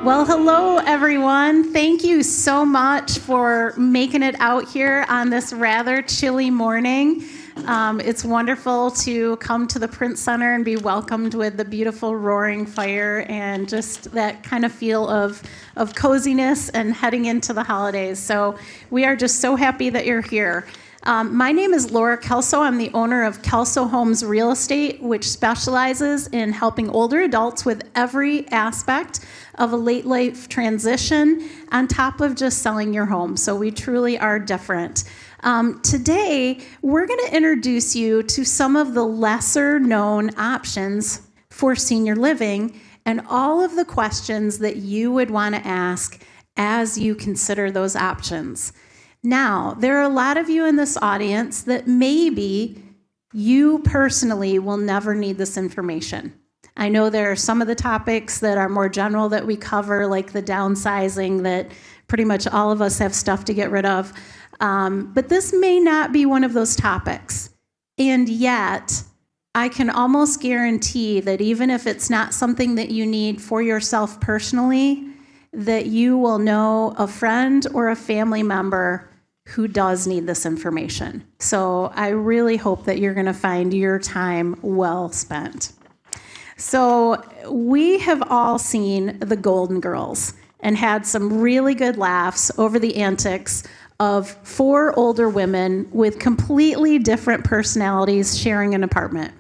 Well, hello, everyone. Thank you so much for making it out here on this rather chilly morning. It's wonderful to come to the Print Center and be welcomed with the beautiful roaring fire and just that kind of feel of coziness and heading into the holidays. So we are just so happy that you're here. My name is LauraTKelso. I'm the owner of Kelso Homes Real Estate, which specializes in helping older adults with every aspect of a late life transition on top of just selling your home. So we truly are different. Today, we're going to introduce you to some of the lesser known options for senior living and all of the questions that you would want to ask as you consider those options. Now, there are a lot of you in this audience that maybe you personally will never need this information. I know there are some of the topics that are more general that we cover, like the downsizing, that pretty much all of us have stuff to get rid of. But this may not be one of those topics. And yet, I can almost guarantee that even if it's not something that you need for yourself personally, that you will know a friend or a family member who does need this information. So I really hope that you're going to find your time well spent. So we have all seen the Golden Girls and had some really good laughs over the antics of 4 older women with completely different personalities sharing an apartment.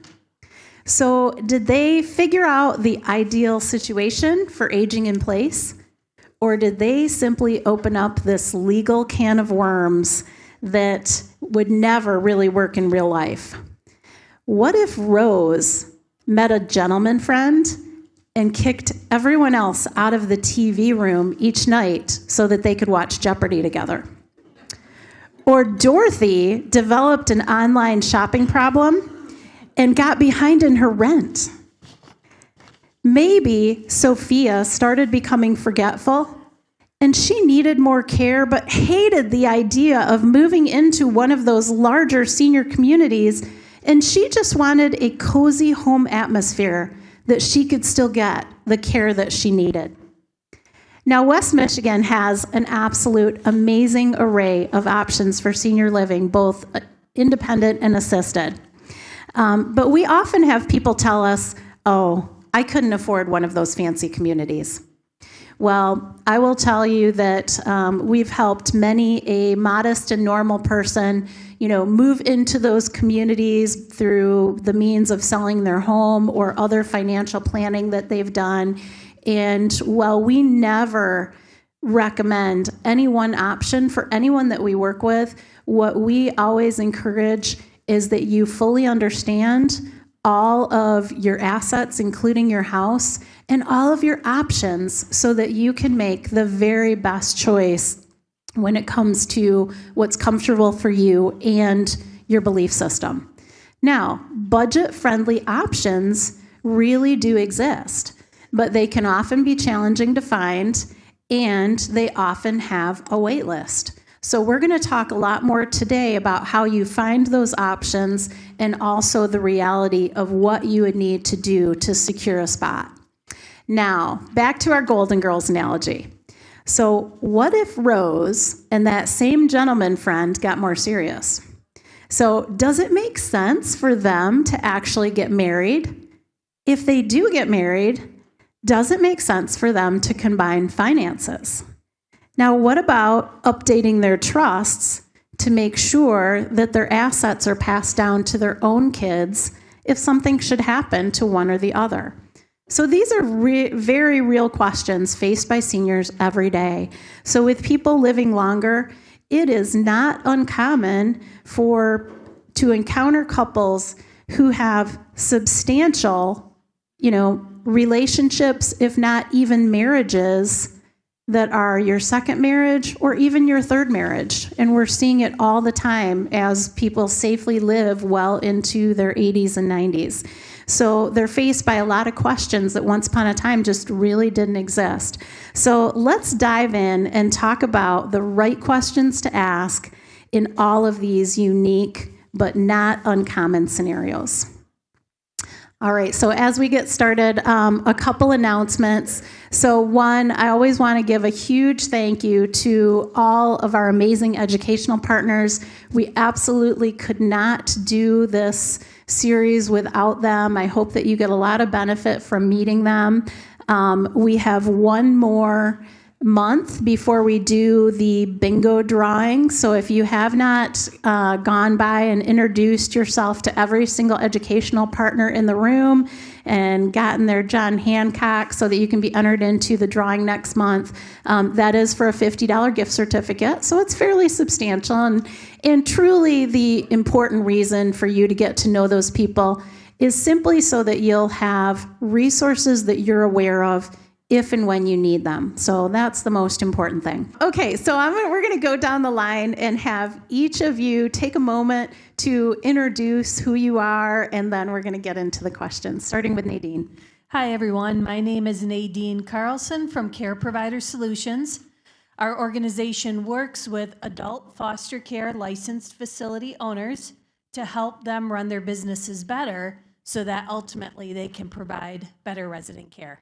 So did they figure out the ideal situation for aging in place? Or did they simply open up this legal can of worms that would never really work in real life? What if Rose met a gentleman friend and kicked everyone else out of the TV room each night so that they could watch Jeopardy together? Or Dorothy developed an online shopping problem and got behind in her rent? Maybe Sophia started becoming forgetful and she needed more care but hated the idea of moving into one of those larger senior communities, and she just wanted a cozy home atmosphere that she could still get the care that she needed. Now, West Michigan has an absolute amazing array of options for senior living, both independent and assisted. But we often have people tell us, oh, I couldn't afford one of those fancy communities. Well, I will tell you that we've helped many a modest and normal person, move into those communities through the means of selling their home or other financial planning that they've done. And while we never recommend any one option for anyone that we work with, what we always encourage is that you fully understand all of your assets, including your house, and all of your options so that you can make the very best choice when it comes to what's comfortable for you and your belief system. Now, budget-friendly options really do exist, but they can often be challenging to find, and they often have a wait list. So we're going to talk a lot more today about how you find those options and also the reality of what you would need to do to secure a spot. Now, back to our Golden Girls analogy. So what if Rose and that same gentleman friend got more serious? So does it make sense for them to actually get married? If they do get married, does it make sense for them to combine finances? Now, what about updating their trusts to make sure that their assets are passed down to their own kids if something should happen to one or the other? So these are very real questions faced by seniors every day. So with people living longer, it is not uncommon to encounter couples who have substantial, relationships, if not even marriages, that are your second marriage or even your third marriage. And we're seeing it all the time as people safely live well into their 80s and 90s. So they're faced by a lot of questions that once upon a time just really didn't exist. So let's dive in and talk about the right questions to ask in all of these unique but not uncommon scenarios. All right, so as we get started, a couple announcements. So one, I always want to give a huge thank you to all of our amazing educational partners. We absolutely could not do this series without them. I hope that you get a lot of benefit from meeting them. We have one more month before we do the bingo drawing. So if you have not gone by and introduced yourself to every single educational partner in the room and gotten their John Hancock so that you can be entered into the drawing next month, that is for a $50 gift certificate. So it's fairly substantial. And truly the important reason for you to get to know those people is simply so that you'll have resources that you're aware of if and when you need them. So that's the most important thing. Okay, so we're going to go down the line and have each of you take a moment to introduce who you are, and then we're going to get into the questions, starting with Nadine. Hi, everyone. My name is Nadine Carlson from Care Provider Solutions. Our organization works with adult foster care licensed facility owners to help them run their businesses better so that ultimately they can provide better resident care.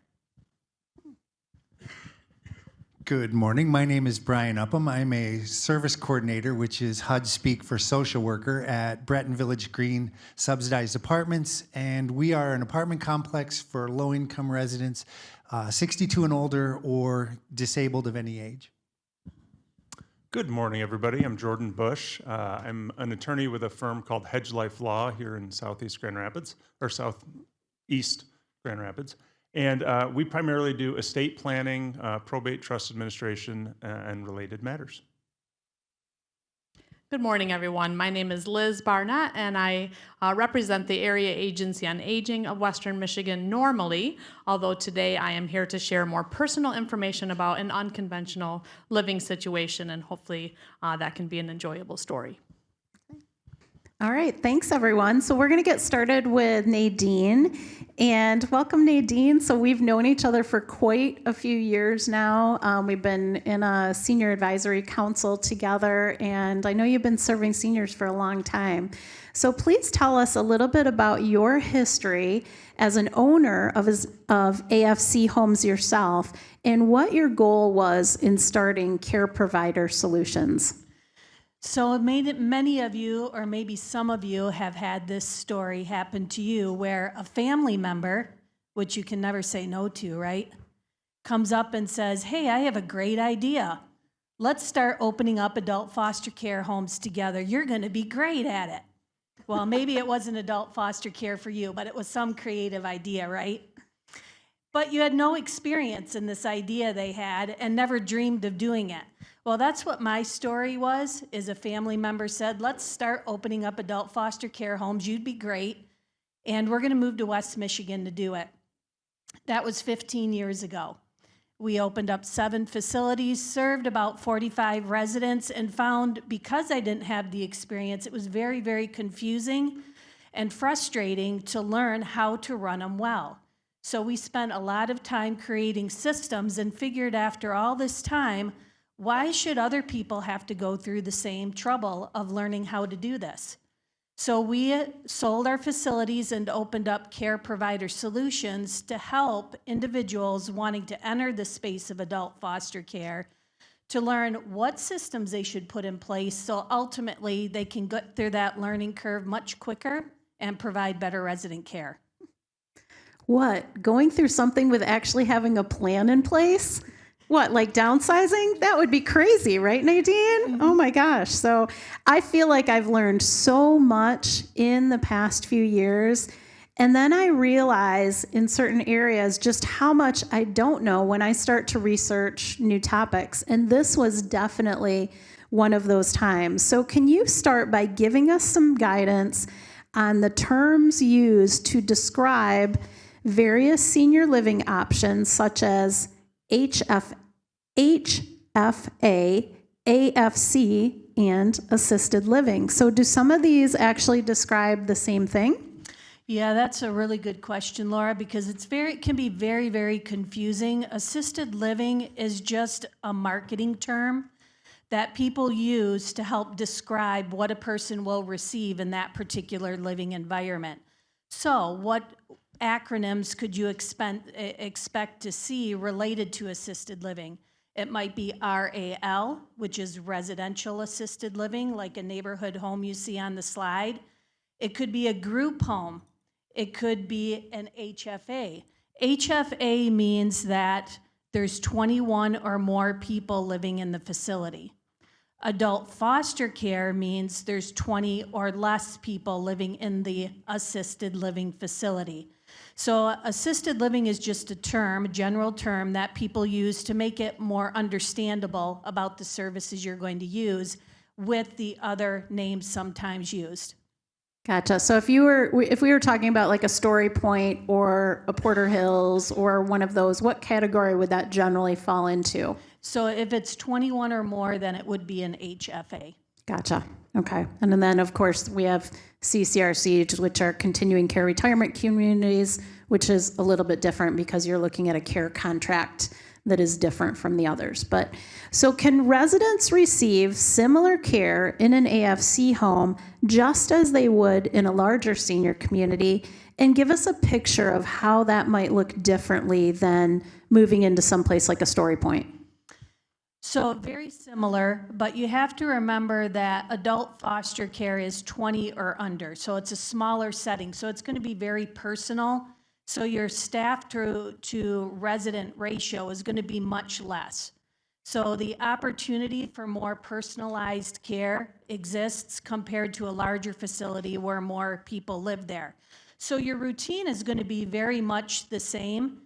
Good morning. My name is Brian Upham. I'm a service coordinator, which is HUD speak for social worker at Breton Village Green Subsidized Apartments, and we are an apartment complex for low-income residents, 62 and older or disabled of any age. Good morning, everybody. I'm Jordan Bush. I'm an attorney with a firm called Hedge Life Law here in Southeast Grand Rapids, or Southeast Grand Rapids. And we primarily do estate planning, probate, trust administration, and related matters. Good morning, everyone. My name is Liz Barnett, and I represent the Area Agency on Aging of Western Michigan normally, although today I am here to share more personal information about an unconventional living situation, and hopefully that can be an enjoyable story. All right, thanks everyone. So we're going to get started with Nadine. And welcome, Nadine. So we've known each other for quite a few years now. We've been in a senior advisory council together, and I know you've been serving seniors for a long time. So please tell us a little bit about your history as an owner of AFC Homes yourself, and what your goal was in starting Care Provider Solutions. So many of you, or maybe some of you, have had this story happen to you where a family member, which you can never say no to, right, comes up and says, hey, I have a great idea. Let's start opening up adult foster care homes together. You're going to be great at it. Well, maybe it wasn't adult foster care for you, but it was some creative idea, right? But you had no experience in this idea they had and never dreamed of doing it. Well, that's what my story was, is a family member said, let's start opening up adult foster care homes. You'd be great. And we're going to move to West Michigan to do it. That was 15 years ago. We opened up 7 facilities, served about 45 residents, and found, because I didn't have the experience, it was very, very confusing and frustrating to learn how to run them well. So we spent a lot of time creating systems and figured after all this time, why should other people have to go through the same trouble of learning how to do this? So we sold our facilities and opened up Care Provider Solutions to help individuals wanting to enter the space of adult foster care to learn what systems they should put in place so ultimately they can get through that learning curve much quicker and provide better resident care. What, going through something with actually having a plan in place? What, like downsizing? That would be crazy, right, Nadine? Mm-hmm. Oh my gosh. So I feel like I've learned so much in the past few years. And then I realize in certain areas just how much I don't know when I start to research new topics. And this was definitely one of those times. So can you start by giving us some guidance on the terms used to describe various senior living options such as HFA, AFC, and assisted living? So do some of these actually describe the same thing? Yeah, that's a really good question, Laura, because it can be very, very confusing. Assisted living is just a marketing term that people use to help describe what a person will receive in that particular living environment. So what acronyms could you expect to see related to assisted living? It might be RAL, which is residential assisted living, like a neighborhood home you see on the slide. It could be a group home. It could be an HFA. HFA means that there's 21 or more people living in the facility. Adult foster care means there's 20 or less people living in the assisted living facility. So assisted living is just a term, a general term that people use to make it more understandable about the services you're going to use with the other names sometimes used. Gotcha. So if we were talking about like a Story Point or a Porter Hills or one of those, what category would that generally fall into? So if it's 21 or more, then it would be an HFA. Gotcha. Okay. And then, of course, we have CCRCs, which are continuing care retirement communities, which is a little bit different because you're looking at a care contract that is different from the others. But so can residents receive similar care in an AFC home just as they would in a larger senior community? And give us a picture of how that might look differently than moving into someplace like a Story Point. So very similar, but you have to remember that adult foster care is 20 or under, so it's a smaller setting. So it's going to be very personal. So your staff to resident ratio is going to be much less. So the opportunity for more personalized care exists compared to a larger facility where more people live there. So your routine is going to be very much the same.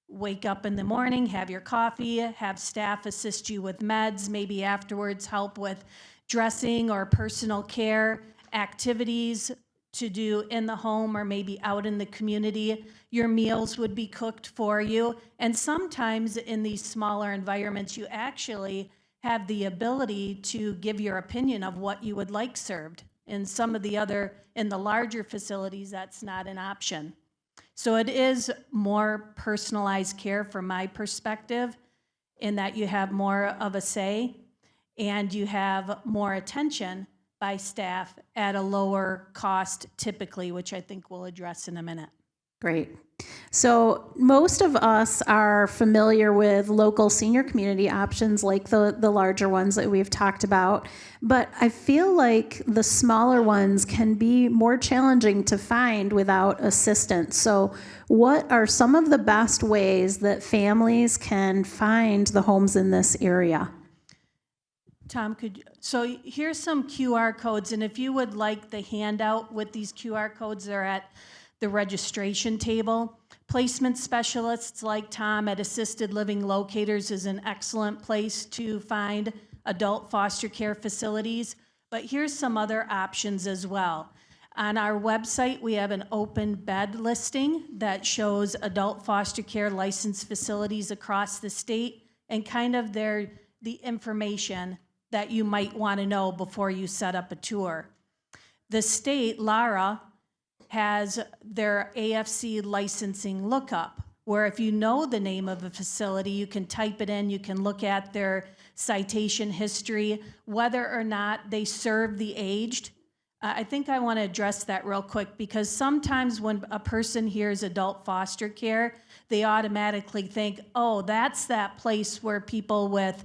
Wake up in the morning, have your coffee, have staff assist you with meds, maybe afterwards help with dressing or personal care activities to do in the home or maybe out in the community. Your meals would be cooked for you. And sometimes in these smaller environments, you actually have the ability to give your opinion of what you would like served. In some of the in the larger facilities, that's not an option. So it is more personalized care from my perspective in that you have more of a say and you have more attention by staff at a lower cost typically, which I think we'll address in a minute. Great. So most of us are familiar with local senior community options like the larger ones that we've talked about, but I feel like the smaller ones can be more challenging to find without assistance. So what are some of the best ways that families can find the homes in this area? Tom, so here's some QR codes, and if you would like the handout with these QR codes, they're at the registration table. Placement specialists like Tom at Assisted Living Locators is an excellent place to find adult foster care facilities, but here's some other options as well. On our website, we have an open bed listing that shows adult foster care licensed facilities across the state and kind of the information that you might want to know before you set up a tour. The state, Laura, has their AFC licensing lookup, where if you know the name of a facility, you can type it in, you can look at their citation history, whether or not they serve the aged. I think I want to address that real quick because sometimes when a person hears adult foster care, they automatically think, oh, that's that place where people with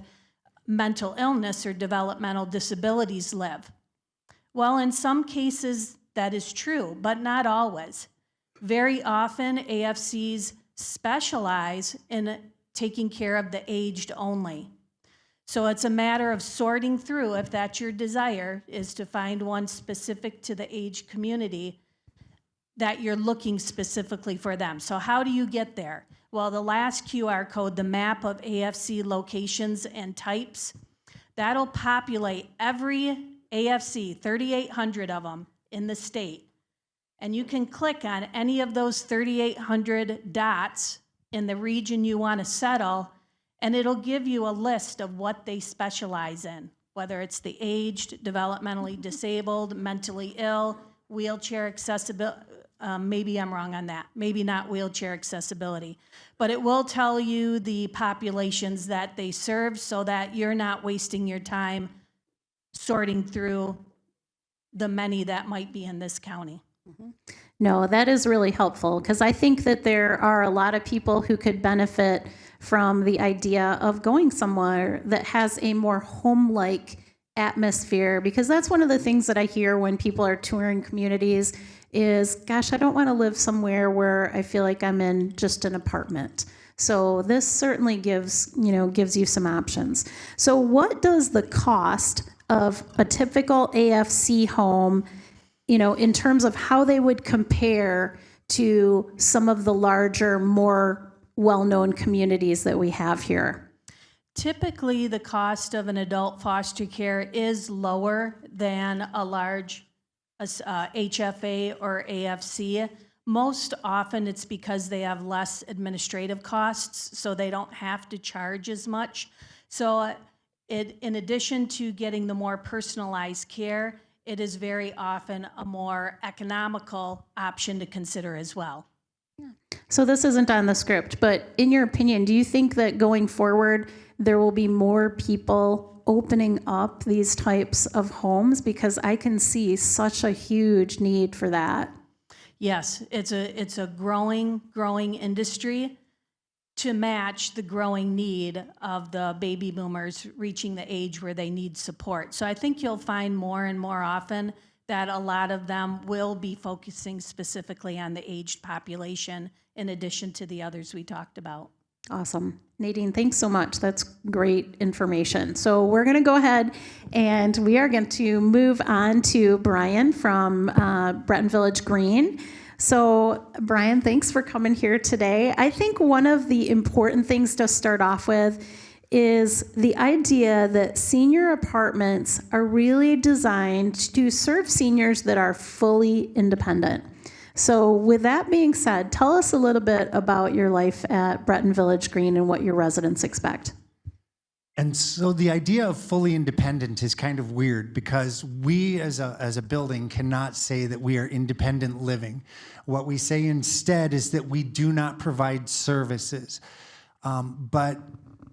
mental illness or developmental disabilities live. Well, in some cases, that is true, but not always. Very often, AFCs specialize in taking care of the aged only. So it's a matter of sorting through, if that's your desire, is to find one specific to the aged community that you're looking specifically for them. So how do you get there? Well, the last QR code, the map of AFC locations and types, that'll populate every AFC, 3,800 of them, in the state. And you can click on any of those 3,800 dots in the region you want to settle, and it'll give you a list of what they specialize in, whether it's the aged, developmentally disabled, mentally ill, wheelchair accessibility. Maybe I'm wrong on that. Maybe not wheelchair accessibility. But it will tell you the populations that they serve so that you're not wasting your time sorting through the many that might be in this county. No, that is really helpful because I think that there are a lot of people who could benefit from the idea of going somewhere that has a more home-like atmosphere, because that's one of the things that I hear when people are touring communities is, gosh, I don't want to live somewhere where I feel like I'm in just an apartment. So this certainly gives you some options. So what does the cost of a typical AFC home, in terms of how they would compare to some of the larger, more well-known communities that we have here? Typically, the cost of an adult foster care is lower than a large HFA or AFC. Most often it's because they have less administrative costs, so they don't have to charge as much. So in addition to getting the more personalized care, it is very often a more economical option to consider as well. So this isn't on the script, but in your opinion, do you think that going forward, there will be more people opening up these types of homes? Because I can see such a huge need for that. Yes, it's a growing industry to match the growing need of the baby boomers reaching the age where they need support. So I think you'll find more and more often that a lot of them will be focusing specifically on the aged population in addition to the others we talked about. Awesome. Nadine, thanks so much. That's great information. So we're going to go ahead and we are going to move on to Brian from Breton Village Green. So Brian, thanks for coming here today. I think one of the important things to start off with is the idea that senior apartments are really designed to serve seniors that are fully independent. So with that being said, tell us a little bit about your life at Breton Village Green and what your residents expect. And so the idea of fully independent is kind of weird because we as a building cannot say that we are independent living. What we say instead is that we do not provide services. But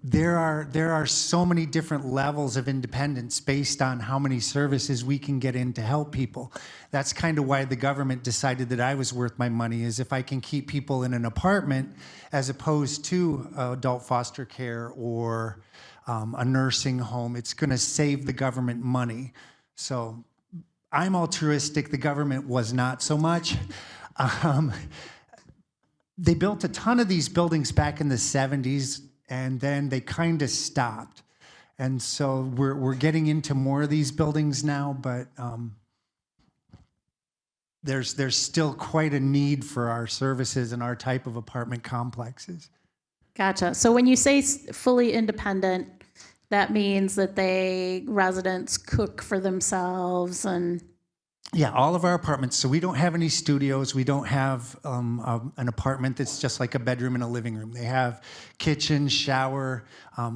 there are so many different levels of independence based on how many services we can get in to help people. That's kind of why the government decided that I was worth my money, is if I can keep people in an apartment as opposed to adult foster care or a nursing home, it's going to save the government money. So I'm altruistic. The government was not so much. They built a ton of these buildings back in the 70s, and then they kind of stopped. And so we're getting into more of these buildings now, but there's still quite a need for our services and our type of apartment complexes. Gotcha. So when you say fully independent, that means that residents cook for themselves and... Yeah, all of our apartments. So we don't have any studios. We don't have an apartment that's just like a bedroom and a living room. They have kitchen, shower.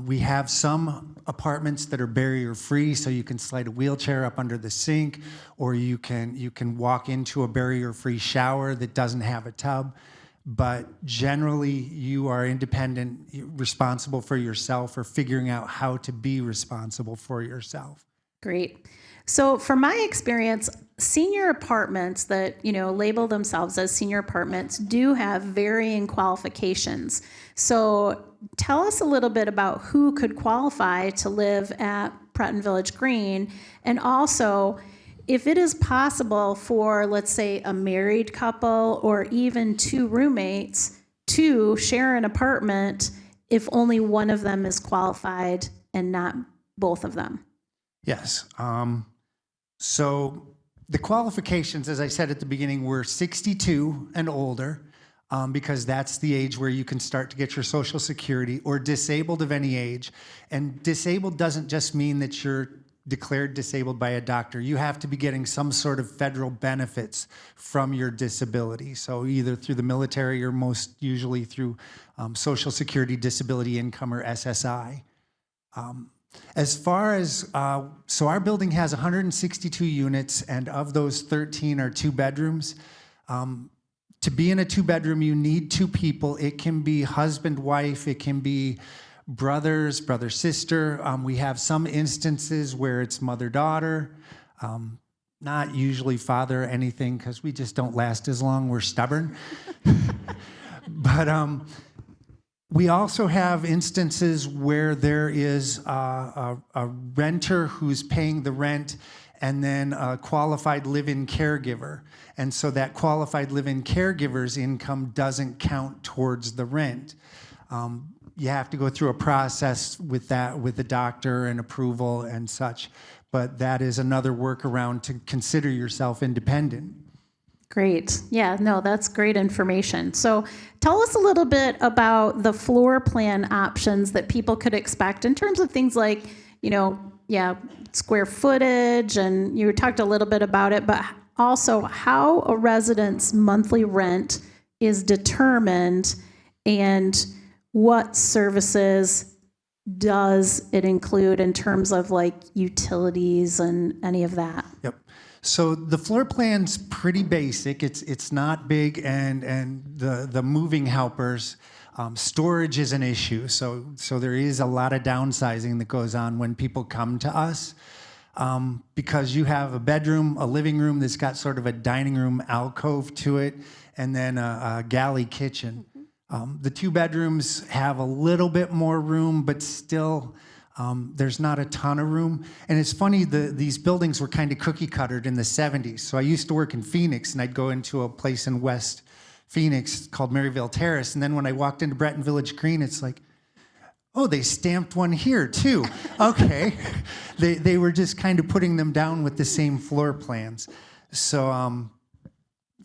We have some apartments that are barrier-free, so you can slide a wheelchair up under the sink, or you can walk into a barrier-free shower that doesn't have a tub. But generally, you are independent, responsible for yourself, or figuring out how to be responsible for yourself. Great. So from my experience, senior apartments that, label themselves as senior apartments do have varying qualifications. So tell us a little bit about who could qualify to live at Breton Village Green, and also if it is possible for, let's say, a married couple or even two roommates to share an apartment if only one of them is qualified and not both of them. Yes. So the qualifications, as I said at the beginning, were 62 and older, because that's the age where you can start to get your Social Security, or disabled of any age. And disabled doesn't just mean that you're declared disabled by a doctor. You have to be getting some sort of federal benefits from your disability. So either through the military or most usually through Social Security Disability Income, or SSI. As far as, so our building has 162 units, and of those 13 are 2 bedrooms. To be in a 2-bedroom, you need 2 people. It can be husband, wife, it can be brothers, brother, sister. We have some instances where it's mother, daughter. not usually father anything because we just don't last as long. We're stubborn. But we also have instances where there is a renter who's paying the rent and then a qualified live-in caregiver. And so that qualified live-in caregiver's income doesn't count towards the rent. You have to go through a process with that, with the doctor and approval and such. But that is another workaround to consider yourself independent. Great. Yeah, no, that's great information. So tell us a little bit about the floor plan options that people could expect in terms of things like, square footage, and you talked a little bit about it, but also how a resident's monthly rent is determined and what services does it include in terms of like utilities and any of that? Yep. So the floor plan's pretty basic. It's not big, and the moving helpers, storage is an issue. So there is a lot of downsizing that goes on when people come to us, because you have a bedroom, a living room that's got sort of a dining room alcove to it, and then a galley kitchen. The 2 bedrooms have a little bit more room, but still there's not a ton of room. And it's funny, these buildings were kind of cookie cuttered in the 70s. So I used to work in Phoenix, and I'd go into a place in West Phoenix called Maryville Terrace. And then when I walked into Breton Village Green, it's like, oh, they stamped one here too. Okay. They were just kind of putting them down with the same floor plans. So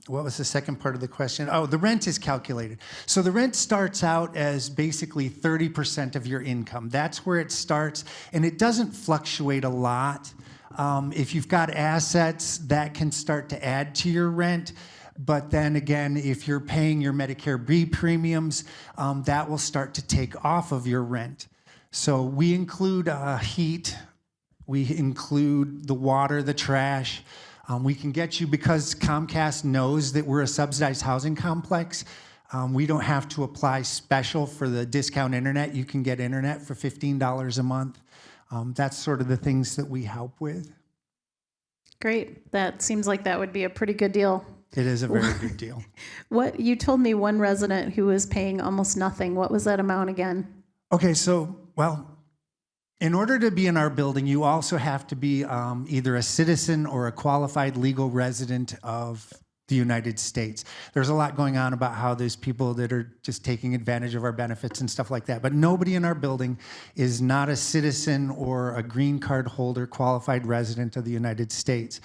what was the second part of the question? Oh, the rent is calculated. So the rent starts out as basically 30% of your income. That's where it starts, and it doesn't fluctuate a lot. If you've got assets, that can start to add to your rent. But then again, if you're paying your Medicare B premiums, that will start to take off of your rent. So we include heat, we include the water, the trash. We can get you, because Comcast knows that we're a subsidized housing complex, we don't have to apply special for the discount internet. You can get internet for $15 a month. That's sort of the things that we help with. Great. That seems like that would be a pretty good deal. It is a very good deal. What you told me one resident who was paying almost nothing. What was that amount again? Okay, so, in order to be in our building, you also have to be either a citizen or a qualified legal resident of the United States. There's a lot going on about how there's people that are just taking advantage of our benefits and stuff like that. But nobody in our building is not a citizen or a green card holder, qualified resident of the United States.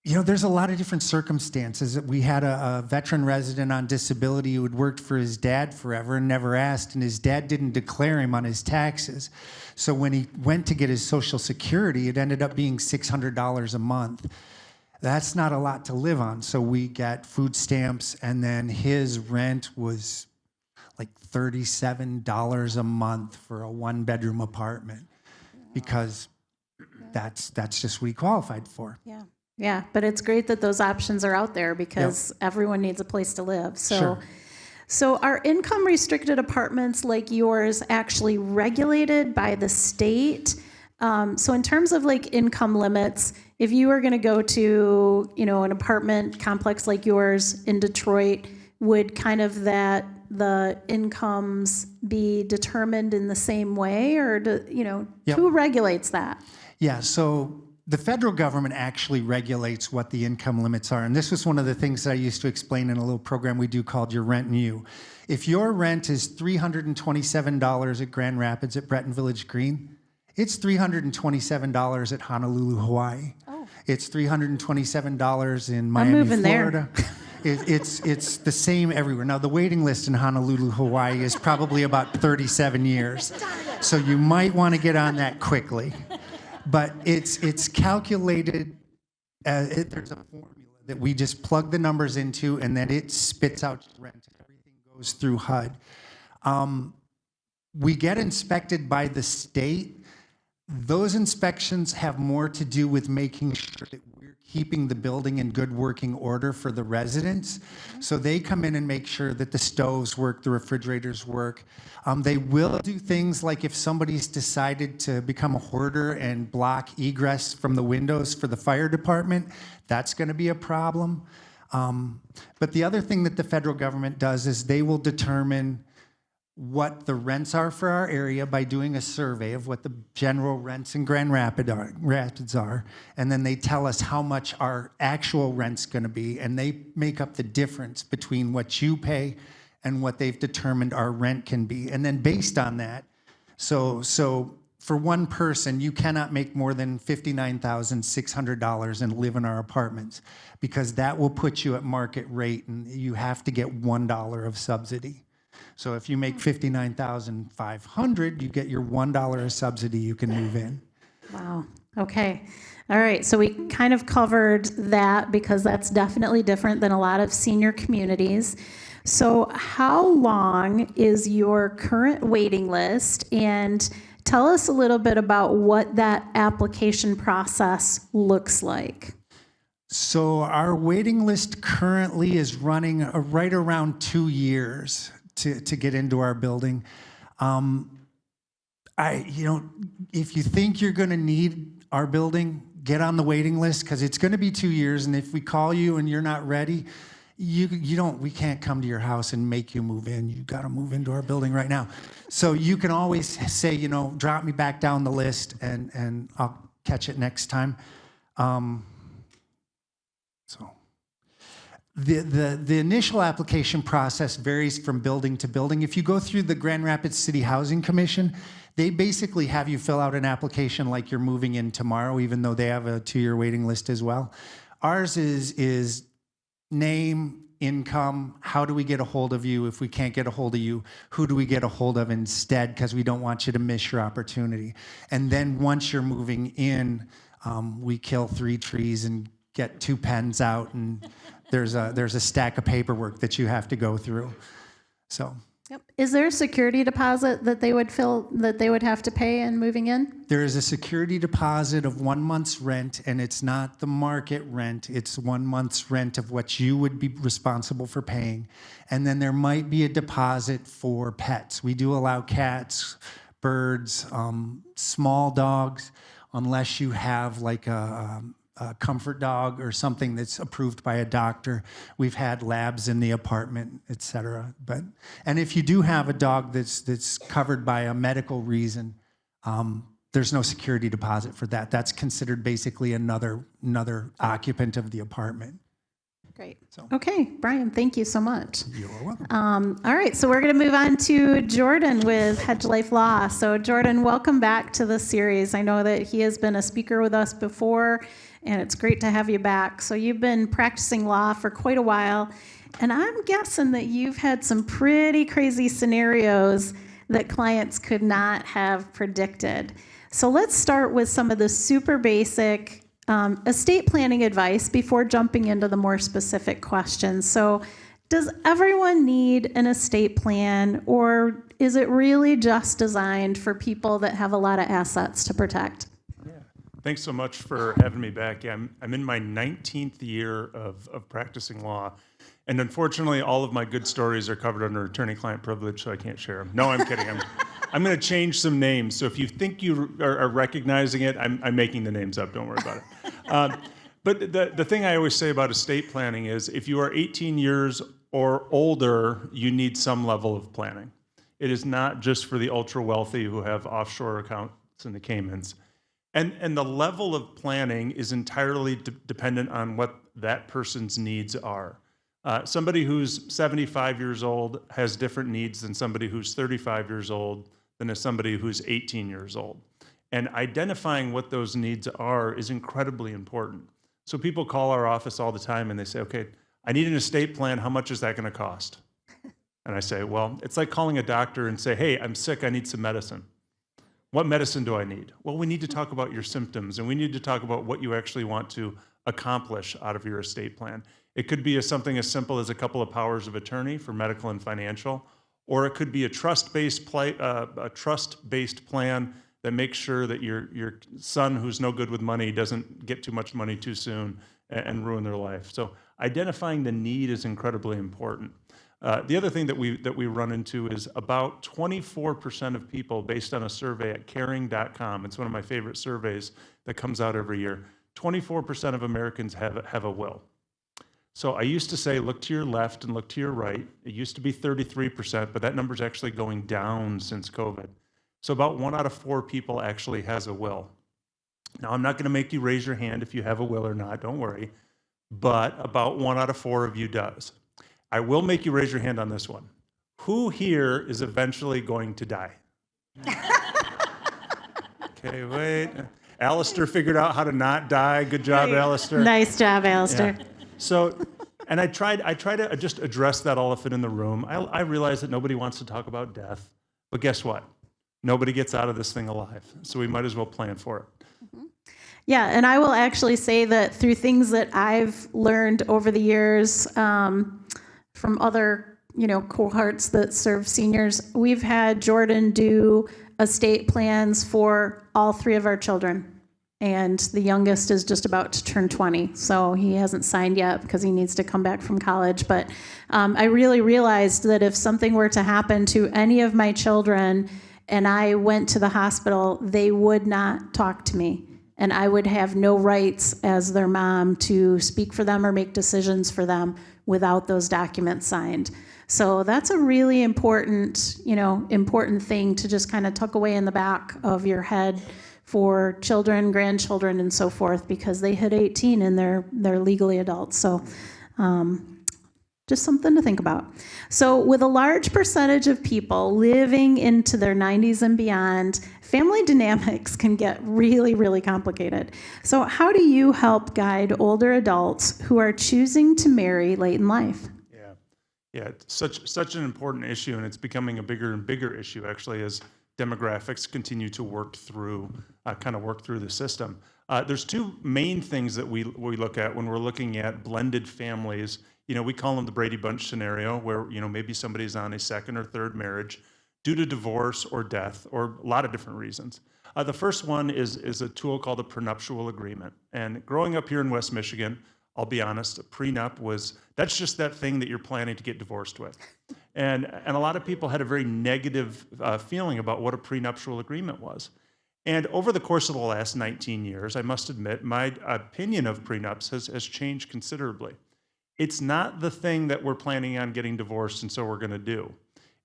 There's a lot of different circumstances. We had a veteran resident on disability who had worked for his dad forever and never asked, and his dad didn't declare him on his taxes. So when he went to get his Social Security, it ended up being $600 a month. That's not a lot to live on. So we got food stamps, and then his rent was like $37 a month for a 1-bedroom apartment, because that's just what he qualified for. Yeah. Yeah, but it's great that those options are out there, because everyone needs a place to live. So are income restricted apartments like yours actually regulated by the state? So in terms of like income limits, if you were going to go to, an apartment complex like yours in Detroit, would kind of the incomes be determined in the same way, or who regulates that? Yeah, so the federal government actually regulates what the income limits are. And this was one of the things that I used to explain in a little program we do called Your Rent and You. If your rent is $327 at Grand Rapids at Breton Village Green, it's $327 at Honolulu, Hawaii. Oh. It's $327 in Miami, Florida. It's the same everywhere. Now, the waiting list in Honolulu, Hawaii is probably about 37 years. So you might want to get on that quickly. But it's calculated, there's a formula that we just plug the numbers into, and then it spits out rent. Everything goes through HUD. We get inspected by the state. Those inspections have more to do with making sure that we're keeping the building in good working order for the residents. So they come in and make sure that the stoves work, the refrigerators work. They will do things like if somebody's decided to become a hoarder and block egress from the windows for the fire department, that's going to be a problem. But the other thing that the federal government does is they will determine what the rents are for our area by doing a survey of what the general rents in Grand Rapids are, and then they tell us how much our actual rent's going to be, and they make up the difference between what you pay and what they've determined our rent can be. And then based on that, so for one person, you cannot make more than $59,600 and live in our apartments, because that will put you at market rate, and you have to get $1 of subsidy. So if you make $59,500, you get your $1 of subsidy, you can move in. Wow. Okay. All right. So we kind of covered that because that's definitely different than a lot of senior communities. So how long is your current waiting list? And tell us a little bit about what that application process looks like. So our waiting list currently is running right around 2 years to get into our building. If you think you're going to need our building, get on the waiting list, because it's going to be 2 years. And if we call you and you're not ready, we can't come to your house and make you move in. You got to move into our building right now. So you can always say, drop me back down the list, and I'll catch it next time. The initial application process varies from building to building. If you go through the Grand Rapids City Housing Commission, they basically have you fill out an application like you're moving in tomorrow, even though they have a 2-year waiting list as well. Ours is name, income, how do we get a hold of you? If we can't get a hold of you, who do we get a hold of instead? Because we don't want you to miss your opportunity. And then once you're moving in, we kill 3 trees and get 2 pens out, and there's a stack of paperwork that you have to go through. So. Yep. Is there a security deposit that they would have to pay in moving in? There is a security deposit of 1 month's rent, and it's not the market rent. It's 1 month's rent of what you would be responsible for paying. And then there might be a deposit for pets. We do allow cats, birds, small dogs, unless you have like a comfort dog or something that's approved by a doctor. We've had labs in the apartment, et cetera. And if you do have a dog that's covered by a medical reason, there's no security deposit for that. That's considered basically another occupant of the apartment. Great. Okay, Brian, thank you so much. You're welcome. All right, so we're going to move on to Jordan with Hedge Life Law. So Jordan, welcome back to the series. I know that he has been a speaker with us before, and it's great to have you back. So you've been practicing law for quite a while, and I'm guessing that you've had some pretty crazy scenarios that clients could not have predicted. So let's start with some of the super basic estate planning advice before jumping into the more specific questions. So does everyone need an estate plan, or is it really just designed for people that have a lot of assets to protect? Yeah. Thanks so much for having me back. Yeah, I'm in my 19th year of practicing law, and unfortunately all of my good stories are covered under attorney-client privilege, so I can't share them. No, I'm kidding. I'm going to change some names. So if you think you are recognizing it, I'm making the names up. Don't worry about it. But the thing I always say about estate planning is if you are 18 years or older, you need some level of planning. It is not just for the ultra wealthy who have offshore accounts in the Caymans. And the level of planning is entirely dependent on what that person's needs are. Somebody who's 75 years old has different needs than somebody who's 35 years old than somebody who's 18 years old. And identifying what those needs are is incredibly important. So people call our office all the time and they say, okay, I need an estate plan. How much is that going to cost? And I say, well, it's like calling a doctor and say, hey, I'm sick. I need some medicine. What medicine do I need? Well, we need to talk about your symptoms, and we need to talk about what you actually want to accomplish out of your estate plan. It could be something as simple as a couple of powers of attorney for medical and financial, or it could be a trust-based plan that makes sure that your son, who's no good with money, doesn't get too much money too soon, and ruin their life. So identifying the need is incredibly important. The other thing that we run into is about 24% of people, based on a survey at caring.com, it's one of my favorite surveys that comes out every year, 24% of Americans have a will. So I used to say, look to your left and look to your right. It used to be 33%, but that number's actually going down since COVID. So about 1 out of 4 people actually has a will. Now, I'm not going to make you raise your hand if you have a will or not, don't worry, but about 1 out of 4 of you does. I will make you raise your hand on this one. Who here is eventually going to die? Okay, wait. Alistair figured out how to not die. Good job, Alistair. Nice job, Alistair. Yeah. So, and I try to just address that elephant in the room. I realize that nobody wants to talk about death, but guess what? Nobody gets out of this thing alive, so we might as well plan for it. Yeah, and I will actually say that through things that I've learned over the years from other, cohorts that serve seniors, we've had Jordan do estate plans for all 3 of our children. And the youngest is just about to turn 20, so he hasn't signed yet because he needs to come back from college. But I really realized that if something were to happen to any of my children and I went to the hospital, they would not talk to me. And I would have no rights as their mom to speak for them or make decisions for them without those documents signed. So that's a really important thing to just kind of tuck away in the back of your head for children, grandchildren, and so forth, because they hit 18 and they're legally adults. So just something to think about. So with a large percentage of people living into their 90s and beyond, family dynamics can get really, really complicated. So how do you help guide older adults who are choosing to marry late in life? Yeah, it's such an important issue, and it's becoming a bigger and bigger issue, actually, as demographics continue to work through the system. There's 2 main things that we look at when we're looking at blended families. We call them the Brady Bunch scenario, where maybe somebody's on a second or third marriage due to divorce or death or a lot of different reasons. The first one is a tool called a prenuptial agreement. And growing up here in West Michigan, I'll be honest, a prenup that's just that thing that you're planning to get divorced with. And a lot of people had a very negative feeling about what a prenuptial agreement was. And over the course of the last 19 years, I must admit, my opinion of prenups has changed considerably. It's not the thing that we're planning on getting divorced and so we're going to do.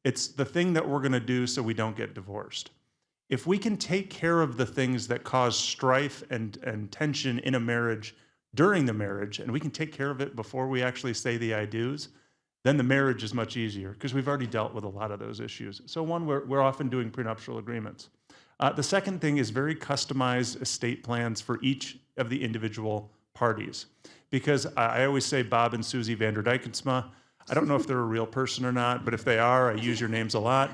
It's the thing that we're going to do so we don't get divorced. If we can take care of the things that cause strife and tension in a marriage during the marriage, and we can take care of it before we actually say the I do's, then the marriage is much easier because we've already dealt with a lot of those issues. So one, we're often doing prenuptial agreements. The second thing is very customized estate plans for each of the individual parties. Because I always say Bob and Susie Vanderdijkensma. I don't know if they're a real person or not, but if they are, I use your names a lot.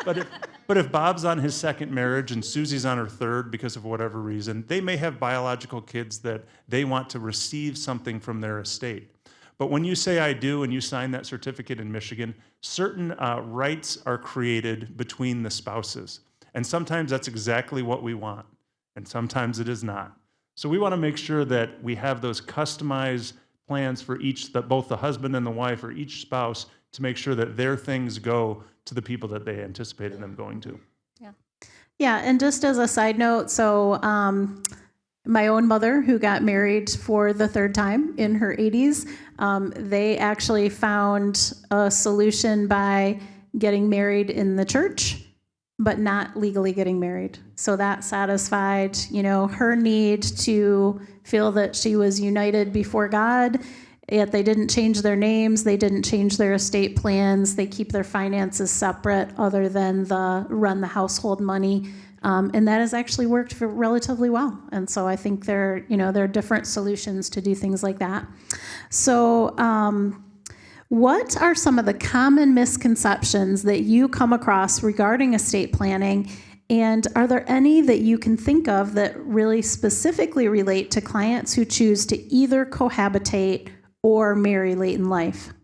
But if Bob's on his second marriage and Susie's on her third because of whatever reason, they may have biological kids that they want to receive something from their estate. But when you say I do and you sign that certificate in Michigan, certain rights are created between the spouses. And sometimes that's exactly what we want, and sometimes it is not. So we want to make sure that we have those customized plans for both the husband and the wife or each spouse to make sure that their things go to the people that they anticipated them going to. Yeah, and just as a side note, so my own mother, who got married for the 3rd time in her 80s, they actually found a solution by getting married in the church, but not legally getting married. So that satisfied, her need to feel that she was united before God. Yet they didn't change their names, they didn't change their estate plans, they keep their finances separate other than run the household money. And that has actually worked relatively well. And so I think there are different solutions to do things like that. So what are some of the common misconceptions that you come across regarding estate planning? And are there any that you can think of that really specifically relate to clients who choose to either cohabitate or marry late in life?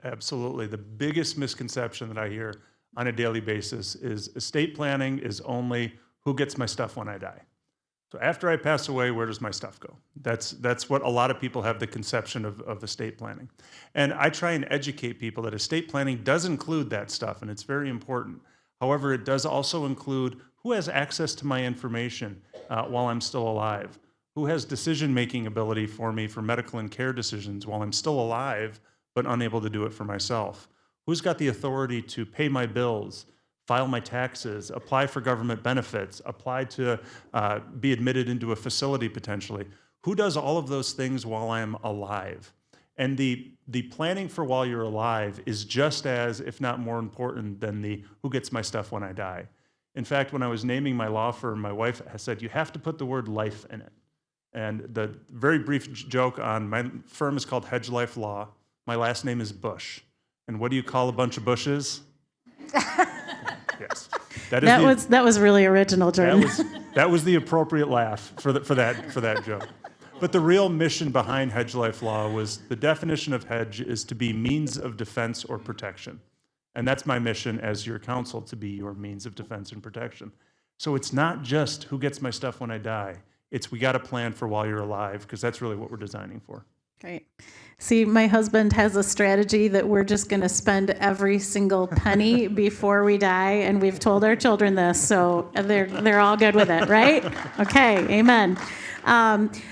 Absolutely. The biggest misconception that I hear on a daily basis is estate planning is only who gets my stuff when I die. So after I pass away, where does my stuff go? That's what a lot of people have the conception of estate planning. And I try and educate people that estate planning does include that stuff, and it's very important. However, it does also include who has access to my information while I'm still alive, who has decision-making ability for me for medical and care decisions while I'm still alive but unable to do it for myself, who's got the authority to pay my bills, file my taxes, apply for government benefits, apply to be admitted into a facility potentially. Who does all of those things while I'm alive? And the planning for while you're alive is just as, if not more important than the who gets my stuff when I die. In fact, when I was naming my law firm, my wife said, you have to put the word life in it. And the very brief joke on my firm is called Hedge Life Law. My last name is Bush. And what do you call a bunch of bushes? Yes. That was really original, Jordan. That was the appropriate laugh for that joke. But the real mission behind Hedge Life Law was the definition of hedge is to be means of defense or protection. And that's my mission as your counsel, to be your means of defense and protection. So it's not just who gets my stuff when I die. It's we got to plan for while you're alive, because that's really what we're designing for. Great. See, my husband has a strategy that we're just going to spend every single penny before we die, and we've told our children this, so they're all good with it, right? Okay, amen.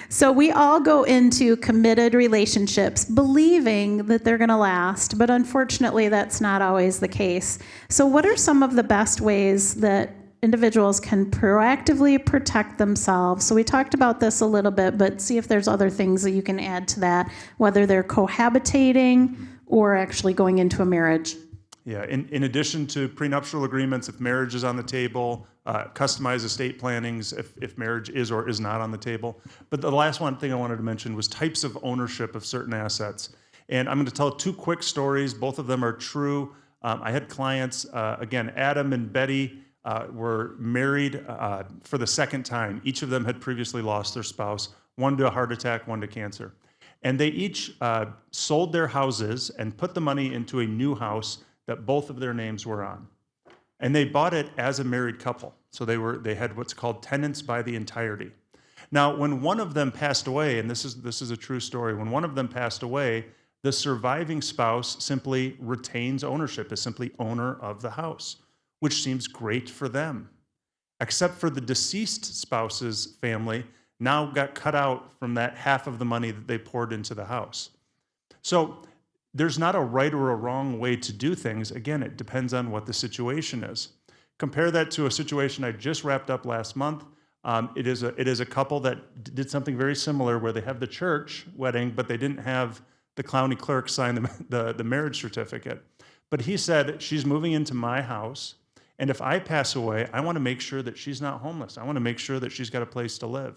So we all go into committed relationships believing that they're going to last, but unfortunately that's not always the case. So what are some of the best ways that individuals can proactively protect themselves? So we talked about this a little bit, but see if there's other things that you can add to that, whether they're cohabitating or actually going into a marriage. Yeah, in addition to prenuptial agreements, if marriage is on the table, customized estate plannings if marriage is or is not on the table. But the last one thing I wanted to mention was types of ownership of certain assets. And I'm going to tell two quick stories. Both of them are true. I had clients, again, Adam and Betty, were married for the second time. Each of them had previously lost their spouse, one to a heart attack, one to cancer. And they each sold their houses and put the money into a new house that both of their names were on. And they bought it as a married couple. So they had what's called tenants by the entirety. Now, when one of them passed away, and this is a true story, when one of them passed away, the surviving spouse simply retains ownership, is simply owner of the house, which seems great for them, except for the deceased spouse's family now got cut out from that half of the money that they poured into the house. So there's not a right or a wrong way to do things. Again, it depends on what the situation is. Compare that to a situation I just wrapped up last month. It is a couple that did something very similar where they have the church wedding, but they didn't have the county clerk sign the marriage certificate. But he said, she's moving into my house, and if I pass away, I want to make sure that she's not homeless. I want to make sure that she's got a place to live.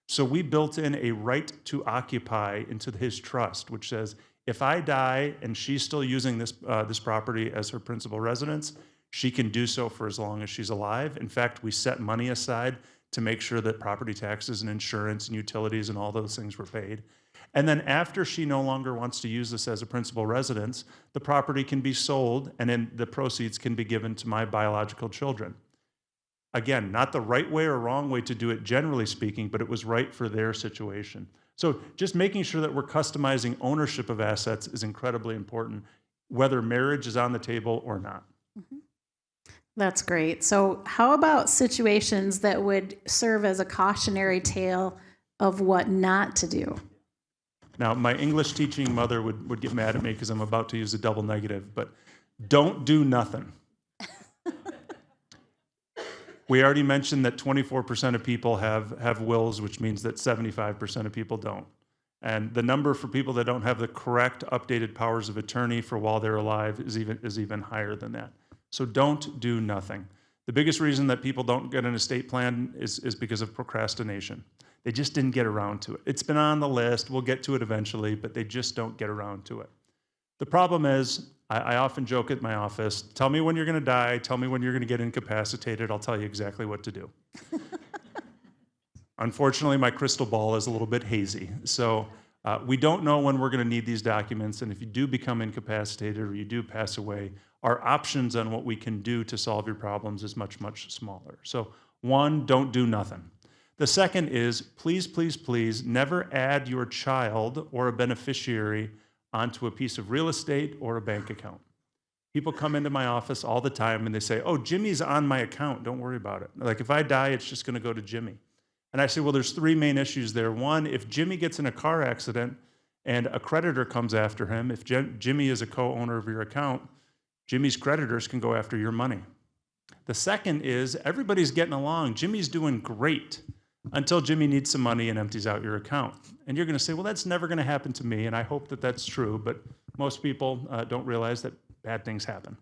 So we built in a right to occupy into his trust, which says, if I die and she's still using this property as her principal residence, she can do so for as long as she's alive. In fact, we set money aside to make sure that property taxes and insurance and utilities and all those things were paid. And then after she no longer wants to use this as a principal residence, the property can be sold and then the proceeds can be given to my biological children. Again, not the right way or wrong way to do it, generally speaking, but it was right for their situation. So just making sure that we're customizing ownership of assets is incredibly important, whether marriage is on the table or not. Mm-hmm. That's great. So how about situations that would serve as a cautionary tale of what not to do? Now, my English teaching mother would get mad at me because I'm about to use a double negative, but don't do nothing. We already mentioned that 24% of people have wills, which means that 75% of people don't. And the number for people that don't have the correct updated powers of attorney for while they're alive is even higher than that. So don't do nothing. The biggest reason that people don't get an estate plan is because of procrastination. They just didn't get around to it. It's been on the list, we'll get to it eventually, but they just don't get around to it. The problem is, I often joke at my office, tell me when you're gonna die, tell me when you're gonna get incapacitated, I'll tell you exactly what to do. Unfortunately, my crystal ball is a little bit hazy. So we don't know when we're gonna need these documents, and if you do become incapacitated or you do pass away, our options on what we can do to solve your problems is much, much smaller. So one, don't do nothing. The second is, please, please, please never add your child or a beneficiary onto a piece of real estate or a bank account. People come into my office all the time and they say, oh, Jimmy's on my account, don't worry about it. Like if I die, it's just gonna go to Jimmy. And I say, well, there's three main issues there. One, if Jimmy gets in a car accident and a creditor comes after him, if Jimmy is a co-owner of your account, Jimmy's creditors can go after your money. The second is everybody's getting along. Jimmy's doing great until Jimmy needs some money and empties out your account. And you're gonna say, well, that's never gonna happen to me, and I hope that that's true, but most people don't realize that bad things happen.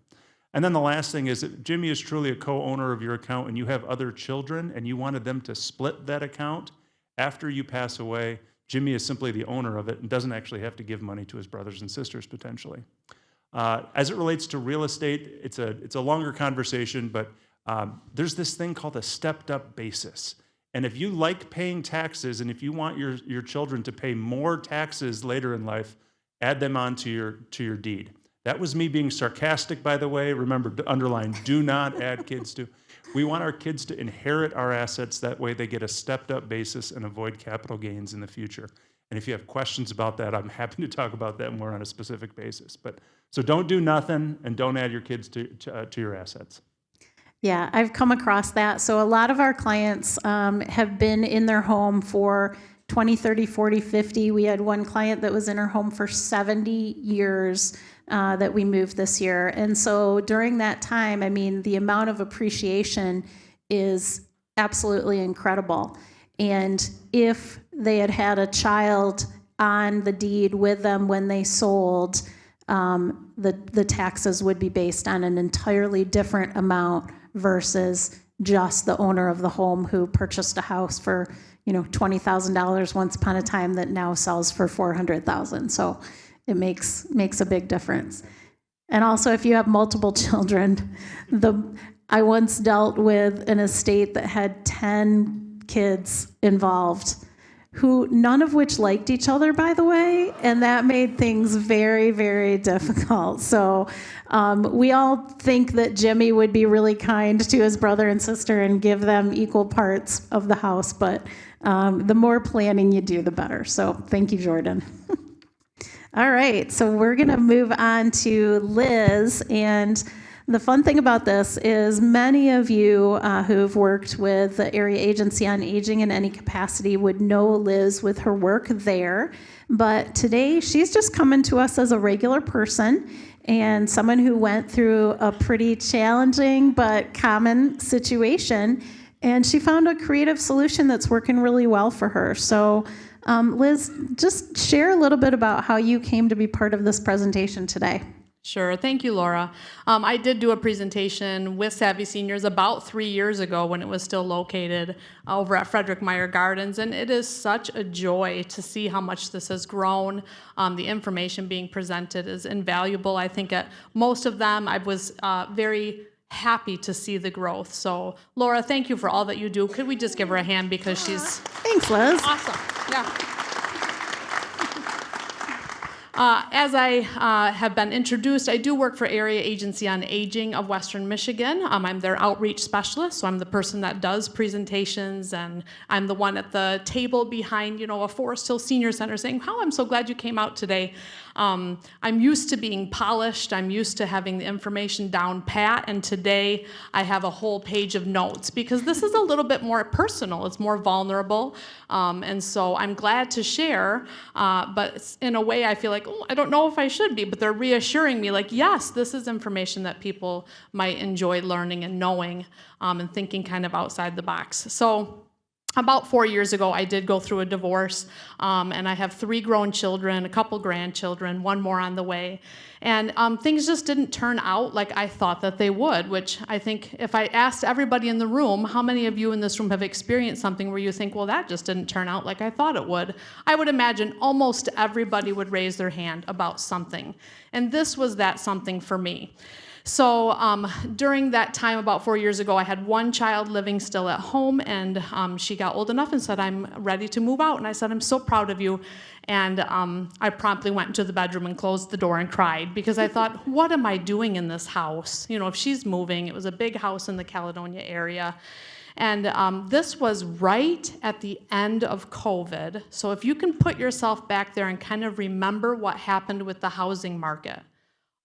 And then the last thing is that Jimmy is truly a co-owner of your account and you have other children and you wanted them to split that account after you pass away, Jimmy is simply the owner of it and doesn't actually have to give money to his brothers and sisters potentially. As it relates to real estate, it's a longer conversation, but there's this thing called a stepped up basis. And if you like paying taxes and if you want your children to pay more taxes later in life, add them onto your deed. That was me being sarcastic, by the way. Remember, to underline, do not add kids to. We want our kids to inherit our assets. That way they get a stepped up basis and avoid capital gains in the future. And if you have questions about that, I'm happy to talk about that more on a specific basis. So don't do nothing and don't add your kids to your assets. Yeah, I've come across that. So a lot of our clients have been in their home for 20, 30, 40, 50. We had one client that was in her home for 70 years that we moved this year. And so during that time, I mean, the amount of appreciation is absolutely incredible. And if they had had a child on the deed with them when they sold, the taxes would be based on an entirely different amount versus just the owner of the home who purchased a house for, $20,000 once upon a time that now sells for $400,000. So it makes a big difference. And also, if you have multiple children, I once dealt with an estate that had 10 kids involved, who none of which liked each other, by the way, and that made things very, very difficult. So we all think that Jimmy would be really kind to his brother and sister and give them equal parts of the house, but the more planning you do, the better. So thank you, Jordan. All right, so we're going to move on to Liz, and the fun thing about this is many of you who've worked with the Area Agency on Aging in any capacity would know Liz with her work there, but today she's just coming to us as a regular person and someone who went through a pretty challenging but common situation, and she found a creative solution that's working really well for her. So Liz, just share a little bit about how you came to be part of this presentation today. Sure. Thank you, Laura. I did do a presentation with Savvy Seniors about 3 years ago when it was still located over at Frederick Meyer Gardens, and it is such a joy to see how much this has grown. The information being presented is invaluable. I think at most of them I was very happy to see the growth. So, Laura, thank you for all that you do. Could we just give her a hand because she's... Thanks, Liz. Awesome. Yeah. As I have been introduced, I do work for Area Agency on Aging of Western Michigan. I'm their outreach specialist, so I'm the person that does presentations, and I'm the one at the table behind, a Forest Hill Senior Center saying, "Wow, I'm so glad you came out today." I'm used to being polished. I'm used to having the information down pat, and today I have a whole page of notes because this is a little bit more personal. It's more vulnerable, and so I'm glad to share, but in a way I feel like, I don't know if I should be, but they're reassuring me like, yes, this is information that people might enjoy learning and knowing, and thinking kind of outside the box. So about 4 years ago, I did go through a divorce, and I have 3 grown children, a couple grandchildren, 1 more on the way. And things just didn't turn out like I thought that they would, which I think if I asked everybody in the room, how many of you in this room have experienced something where you think, well, that just didn't turn out like I thought it would? I would imagine almost everybody would raise their hand about something. And this was that something for me. So during that time, about 4 years ago, I had 1 child living still at home, and she got old enough and said, "I'm ready to move out." And I said, "I'm so proud of you." And I promptly went into the bedroom and closed the door and cried because I thought, what am I doing in this house? If she's moving, it was a big house in the Caledonia area. And this was right at the end of COVID. So if you can put yourself back there and kind of remember what happened with the housing market,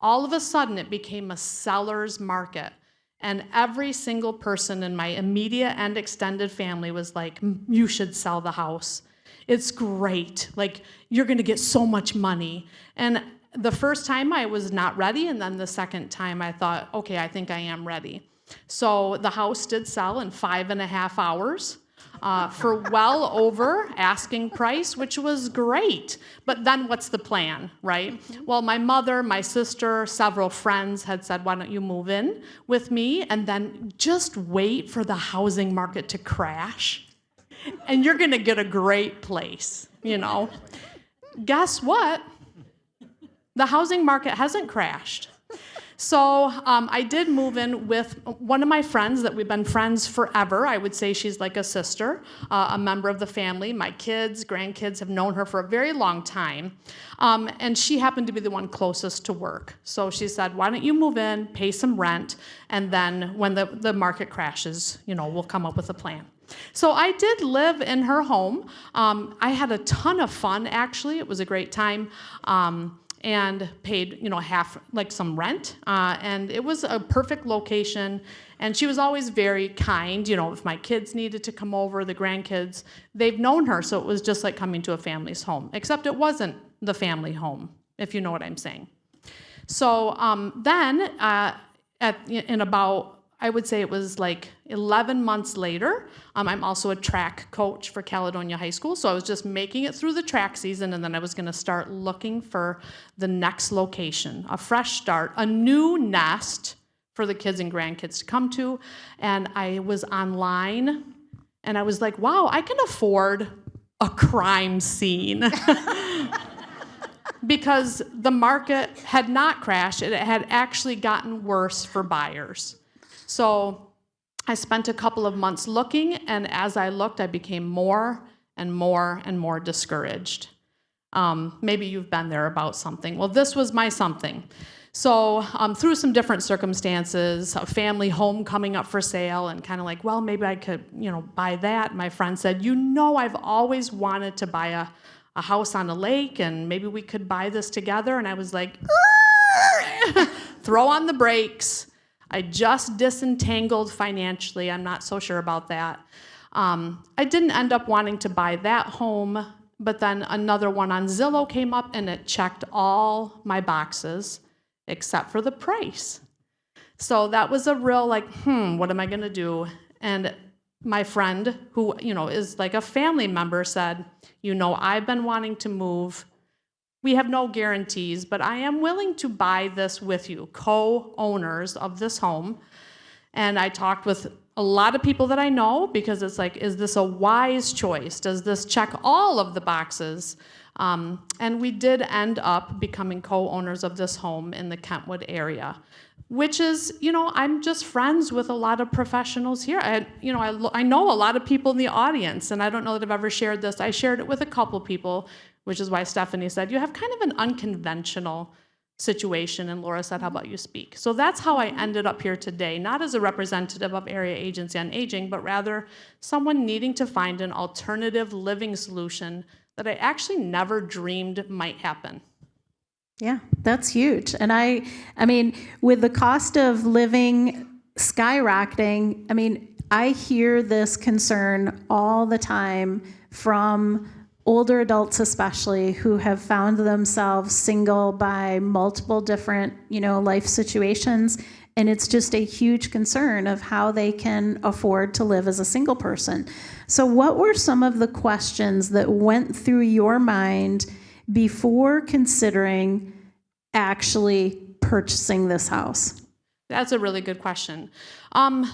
all of a sudden it became a seller's market. And every single person in my immediate and extended family was like, you should sell the house. It's great. Like, you're going to get so much money. And the first time I was not ready, and then the second time I thought, okay, I think I am ready. So the house did sell in 5.5 hours for well over asking price, which was great. But then what's the plan, right? Well, my mother, my sister, several friends had said, why don't you move in with me and then just wait for the housing market to crash? And you're going to get a great place, you know. Guess what? The housing market hasn't crashed. So I did move in with one of my friends that we've been friends forever. I would say she's like a sister, a member of the family. My kids, grandkids have known her for a very long time. And she happened to be the one closest to work. So she said, why don't you move in, pay some rent, and then when the market crashes, you know, we'll come up with a plan. So I did live in her home. I had a ton of fun, actually. It was a great time. And paid, you know, half, like some rent. And it was a perfect location. And she was always very kind. You know, if my kids needed to come over, the grandkids, they've known her. So it was just like coming to a family's home, except it wasn't the family home, if you know what I'm saying. So then in about, I would say it was like 11 months later, I'm also a track coach for Caledonia High School, so I was just making it through the track season, and then I was going to start looking for the next location, a fresh start, a new nest for the kids and grandkids to come to, and I was online, and I was like, wow, I can afford a crime scene. Because the market had not crashed, it had actually gotten worse for buyers. So I spent a couple of months looking, and as I looked, I became more and more and more discouraged. Maybe you've been there about something. Well, this was my something. So through some different circumstances, a family home coming up for sale, and kind of like, well, maybe I could, you know, buy that. My friend said, you know, I've always wanted to buy a house on a lake, and maybe we could buy this together. And I was like, throw on the brakes. I just disentangled financially. I'm not so sure about that. I didn't end up wanting to buy that home, but then another one on Zillow came up, and it checked all my boxes except for the price. So that was a real like, what am I going to do? And my friend, who, you know, is like a family member, said, you know, I've been wanting to move. We have no guarantees, but I am willing to buy this with you, co-owners of this home. And I talked with a lot of people that I know, because it's like, is this a wise choice? Does this check all of the boxes? And we did end up becoming co-owners of this home in the Kentwood area, which is, you know, I'm just friends with a lot of professionals here. I know a lot of people in the audience, and I don't know that I've ever shared this. I shared it with a couple people, which is why Stephanie said, you have kind of an unconventional situation, and Laura said, how about you speak? So that's how I ended up here today, not as a representative of Area Agency on Aging, but rather someone needing to find an alternative living solution that I actually never dreamed might happen. Yeah, that's huge. And I mean, with the cost of living skyrocketing, I mean, I hear this concern all the time from older adults especially, who have found themselves single by multiple different, you know, life situations. And it's just a huge concern of how they can afford to live as a single person. So what were some of the questions that went through your mind before considering actually purchasing this house? That's a really good question.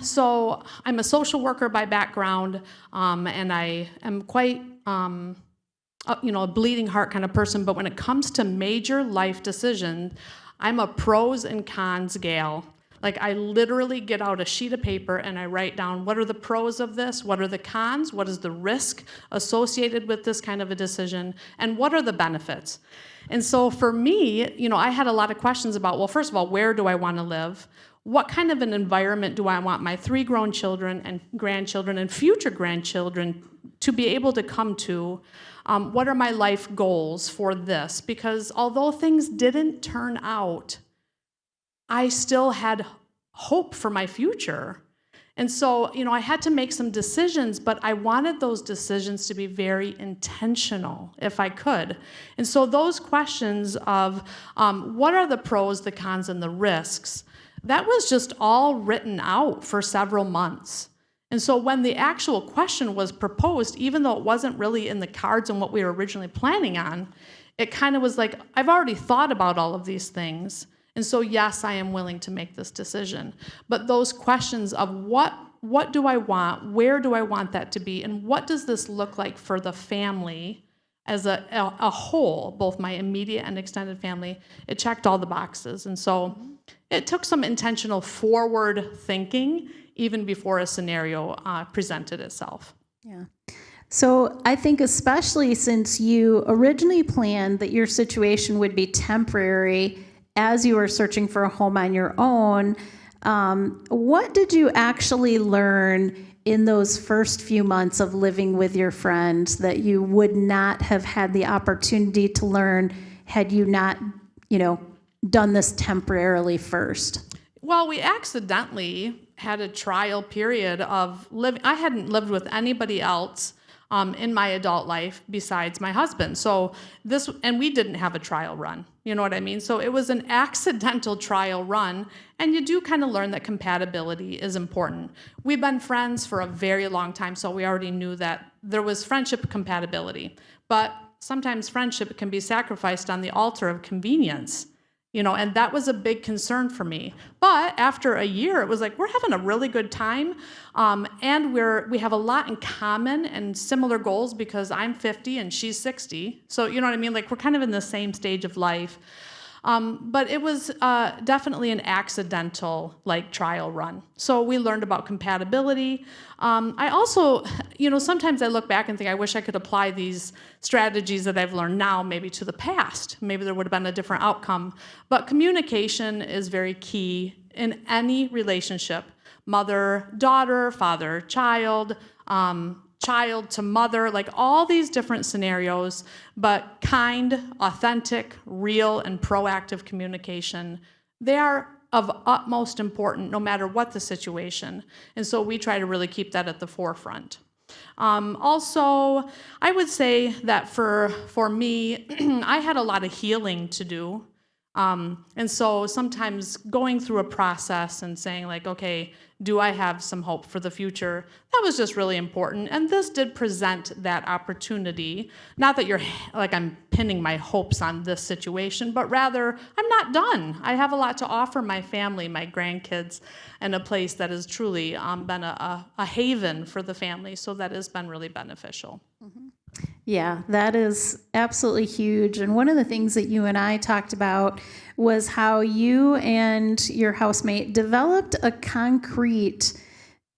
So I'm a social worker by background, and I am quite a bleeding heart kind of person, but when it comes to major life decisions, I'm a pros and cons gal. Like, I literally get out a sheet of paper and I write down, what are the pros of this? What are the cons? What is the risk associated with this kind of a decision? And what are the benefits? And so for me, you know, I had a lot of questions about, well, first of all, where do I want to live? What kind of an environment do I want my 3 grown children and grandchildren and future grandchildren to be able to come to? What are my life goals for this? Because although things didn't turn out, I still had hope for my future. And so, I had to make some decisions, but I wanted those decisions to be very intentional if I could. And so those questions of what are the pros, the cons, and the risks, that was just all written out for several months. And so when the actual question was proposed, even though it wasn't really in the cards and what we were originally planning on, it kind of was like, I've already thought about all of these things. And so, yes, I am willing to make this decision. But those questions of what do I want, where do I want that to be, and what does this look like for the family as a whole, both my immediate and extended family, it checked all the boxes. And so it took some intentional forward thinking even before a scenario presented itself. Yeah. So I think especially since you originally planned that your situation would be temporary as you were searching for a home on your own, what did you actually learn in those first few months of living with your friend that you would not have had the opportunity to learn had you not, done this temporarily first? Well, we accidentally had a trial period of living. I hadn't lived with anybody else in my adult life besides my husband. So and we didn't have a trial run. You know what I mean? So it was an accidental trial run, and you do kind of learn that compatibility is important. We've been friends for a very long time, so we already knew that there was friendship compatibility. But sometimes friendship can be sacrificed on the altar of convenience. And that was a big concern for me. But after a year, it was like, we're having a really good time, and we have a lot in common and similar goals because I'm 50 and she's 60. So, you know what I mean? Like, we're kind of in the same stage of life. But it was definitely an accidental, trial run. So we learned about compatibility. I also, sometimes I look back and think, I wish I could apply these strategies that I've learned now maybe to the past. Maybe there would have been a different outcome. But communication is very key in any relationship. Mother, daughter, father, child, child to mother, all these different scenarios, but kind, authentic, real, and proactive communication, they are of utmost importance no matter what the situation. And so we try to really keep that at the forefront. Also, I would say that for me, I had a lot of healing to do. And so sometimes going through a process and saying okay, do I have some hope for the future? That was just really important. And this did present that opportunity. Not that I'm pinning my hopes on this situation, but rather I'm not done. I have a lot to offer my family, my grandkids, and a place that has truly been a haven for the family. So that has been really beneficial. Mm-hmm. Yeah, that is absolutely huge. And one of the things that you and I talked about was how you and your housemate developed a concrete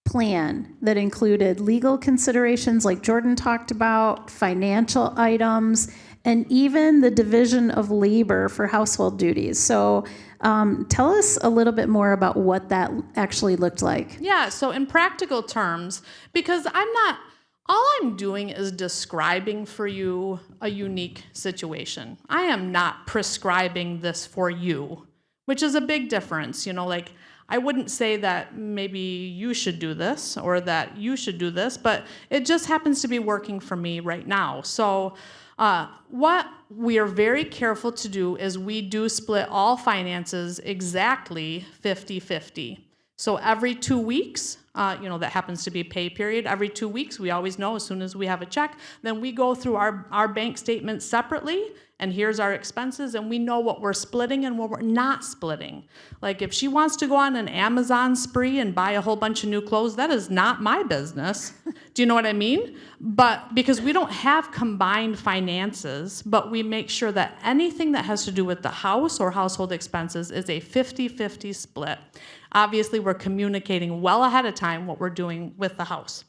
plan that included legal considerations like Jordan talked about, financial items, and even the division of labor for household duties. So tell us a little bit more about what that actually looked like. Yeah, so in practical terms, because all I'm doing is describing for you a unique situation. I am not prescribing this for you, which is a big difference. I wouldn't say that maybe you should do this or that you should do this, but it just happens to be working for me right now. So what we are very careful to do is we do split all finances exactly 50-50. So every 2 weeks, that happens to be a pay period. Every 2 weeks, we always know as soon as we have a check, then we go through our bank statements separately, and here's our expenses, and we know what we're splitting and what we're not splitting. If she wants to go on an Amazon spree and buy a whole bunch of new clothes, that is not my business. Do you know what I mean? But because we don't have combined finances, but we make sure that anything that has to do with the house or household expenses is a 50-50 split. Obviously, we're communicating well ahead of time what we're doing with the house.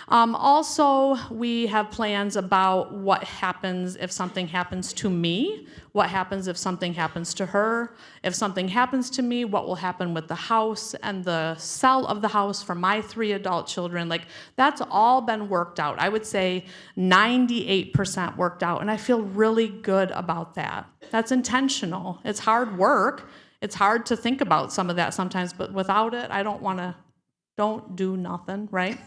Also, we have plans about what happens if something happens to me, what happens if something happens to her, if something happens to me, what will happen with the house and the sale of the house for my 3 adult children. Like, that's all been worked out. I would say 98% worked out, and I feel really good about that. That's intentional. It's hard work. It's hard to think about some of that sometimes, but without it, don't do nothing, right?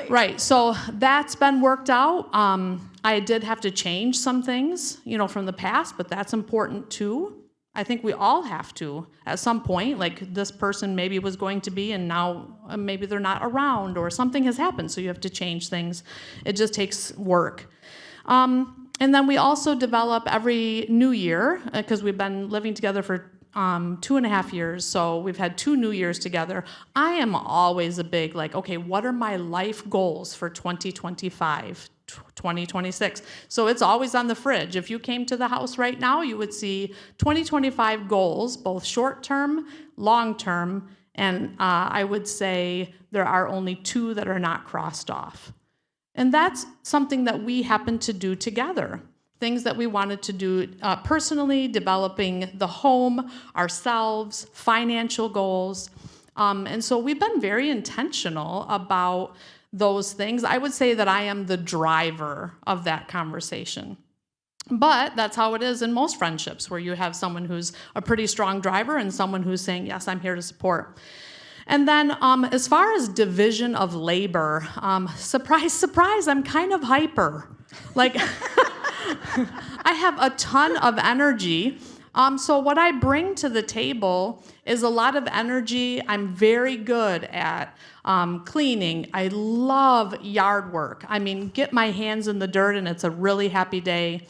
Right, so that's been worked out. I did have to change some things, from the past, but that's important too. I think we all have to at some point, like this person maybe was going to be, and now maybe they're not around, or something has happened, so you have to change things. It just takes work. And then we also develop every new year, because we've been living together for 2.5 years, so we've had 2 New Years together. I am always a big, okay, what are my life goals for 2025, 2026? So it's always on the fridge. If you came to the house right now, you would see 2025 goals, both short-term, long-term, and I would say there are only 2 that are not crossed off. And that's something that we happen to do together. Things that we wanted to do personally, developing the home, ourselves, financial goals. And so we've been very intentional about those things. I would say that I am the driver of that conversation. But that's how it is in most friendships, where you have someone who's a pretty strong driver and someone who's saying, yes, I'm here to support. And then as far as division of labor, surprise, surprise, I'm kind of hyper. I have a ton of energy. So what I bring to the table is a lot of energy. I'm very good at cleaning. I love yard work. I mean, get my hands in the dirt and it's a really happy day.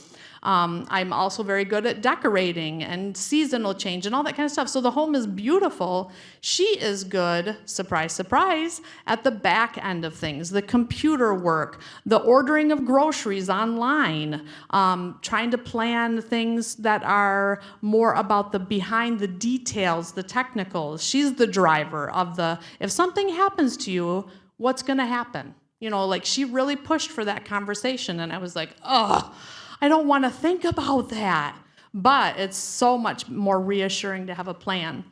I'm also very good at decorating and seasonal change and all that kind of stuff. So the home is beautiful. She is good, surprise, surprise, at the back end of things, the computer work, the ordering of groceries online, trying to plan things that are more about the behind the details, the technicals. She's the driver of if something happens to you, what's going to happen? She really pushed for that conversation, and I was like, I don't want to think about that. But it's so much more reassuring to have a plan.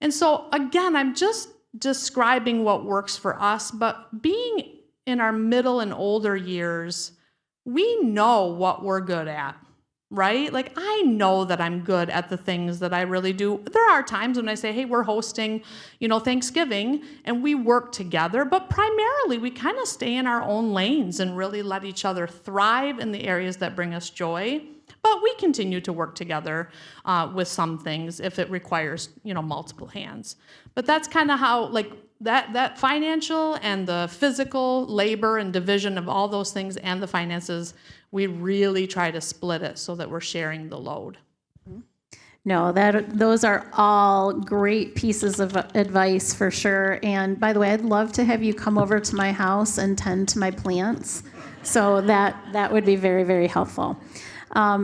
And so, again, I'm just describing what works for us, but being in our middle and older years, we know what we're good at, right? I know that I'm good at the things that I really do. There are times when I say, hey, we're hosting, Thanksgiving, and we work together, but primarily we kind of stay in our own lanes and really let each other thrive in the areas that bring us joy. But we continue to work together with some things if it requires, multiple hands. But that's kind of how, that financial and the physical labor and division of all those things and the finances, we really try to split it so that we're sharing the load. No, those are all great pieces of advice for sure. And by the way, I'd love to have you come over to my house and tend to my plants. So that would be very, very helpful.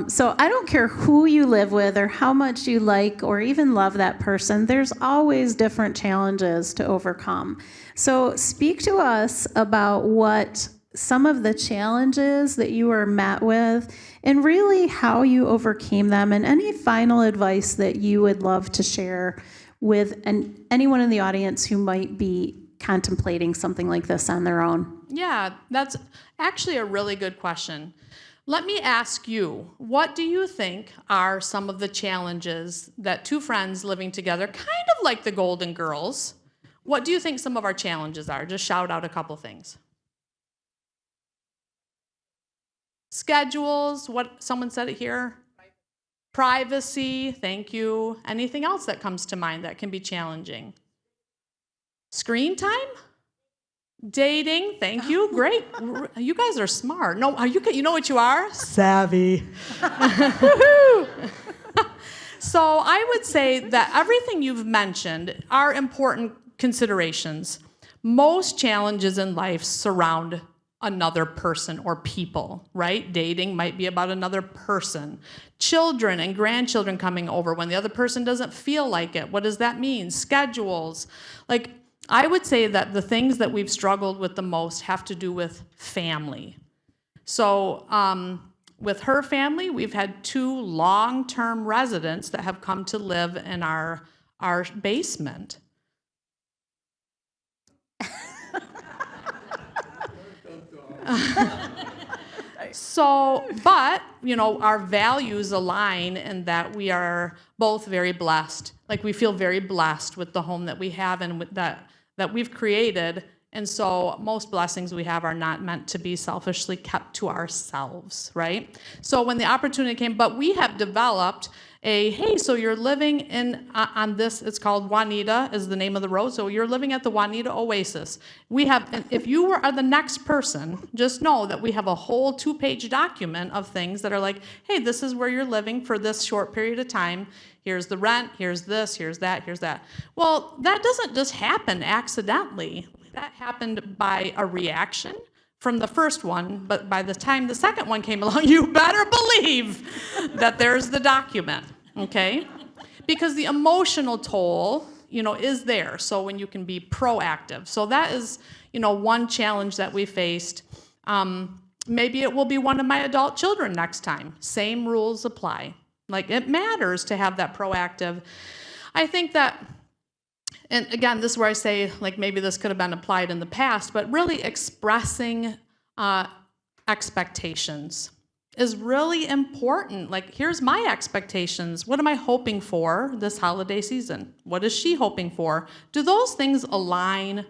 So I don't care who you live with or how much you like or even love that person, there's always different challenges to overcome. So speak to us about what some of the challenges that you were met with and really how you overcame them, and any final advice that you would love to share with anyone in the audience who might be contemplating something like this on their own. Yeah, that's actually a really good question. Let me ask you, what do you think are some of the challenges that 2 friends living together, kind of like the Golden Girls, what do you think some of our challenges are? Just shout out a couple things. Schedules, what someone said it here? Privacy, thank you. Anything else that comes to mind that can be challenging? Screen time? Dating, thank you, great. You guys are smart. No, you know what you are? Savvy. So I would say that everything you've mentioned are important considerations. Most challenges in life surround another person or people, right? Dating might be about another person. Children and grandchildren coming over when the other person doesn't feel like it. What does that mean? Schedules. I would say that the things that we've struggled with the most have to do with family. So with her family, we've had 2 long-term residents that have come to live in our basement. So, but, our values align in that we are both very blessed. Like, we feel very blessed with the home that we have and with that we've created. And so most blessings we have are not meant to be selfishly kept to ourselves, right? So when the opportunity came, but we have developed hey, so you're living on this, it's called Juanita is the name of the road. So you're living at the Juanita Oasis. We have, if you are the next person, just know that we have a whole 2-page document of things that are like, hey, this is where you're living for this short period of time. Here's the rent, here's this, here's that, here's that. Well, that doesn't just happen accidentally. That happened by a reaction from the first one, but by the time the second one came along, you better believe that there's the document, okay? Because the emotional toll, is there, so when you can be proactive. So that is, one challenge that we faced. Maybe it will be one of my adult children next time. Same rules apply. Like, it matters to have that proactive. I think that, and again, this is where I say, like, maybe this could have been applied in the past, but really expressing expectations is really important. Like, here's my expectations. What am I hoping for this holiday season? What is she hoping for? Do those things align?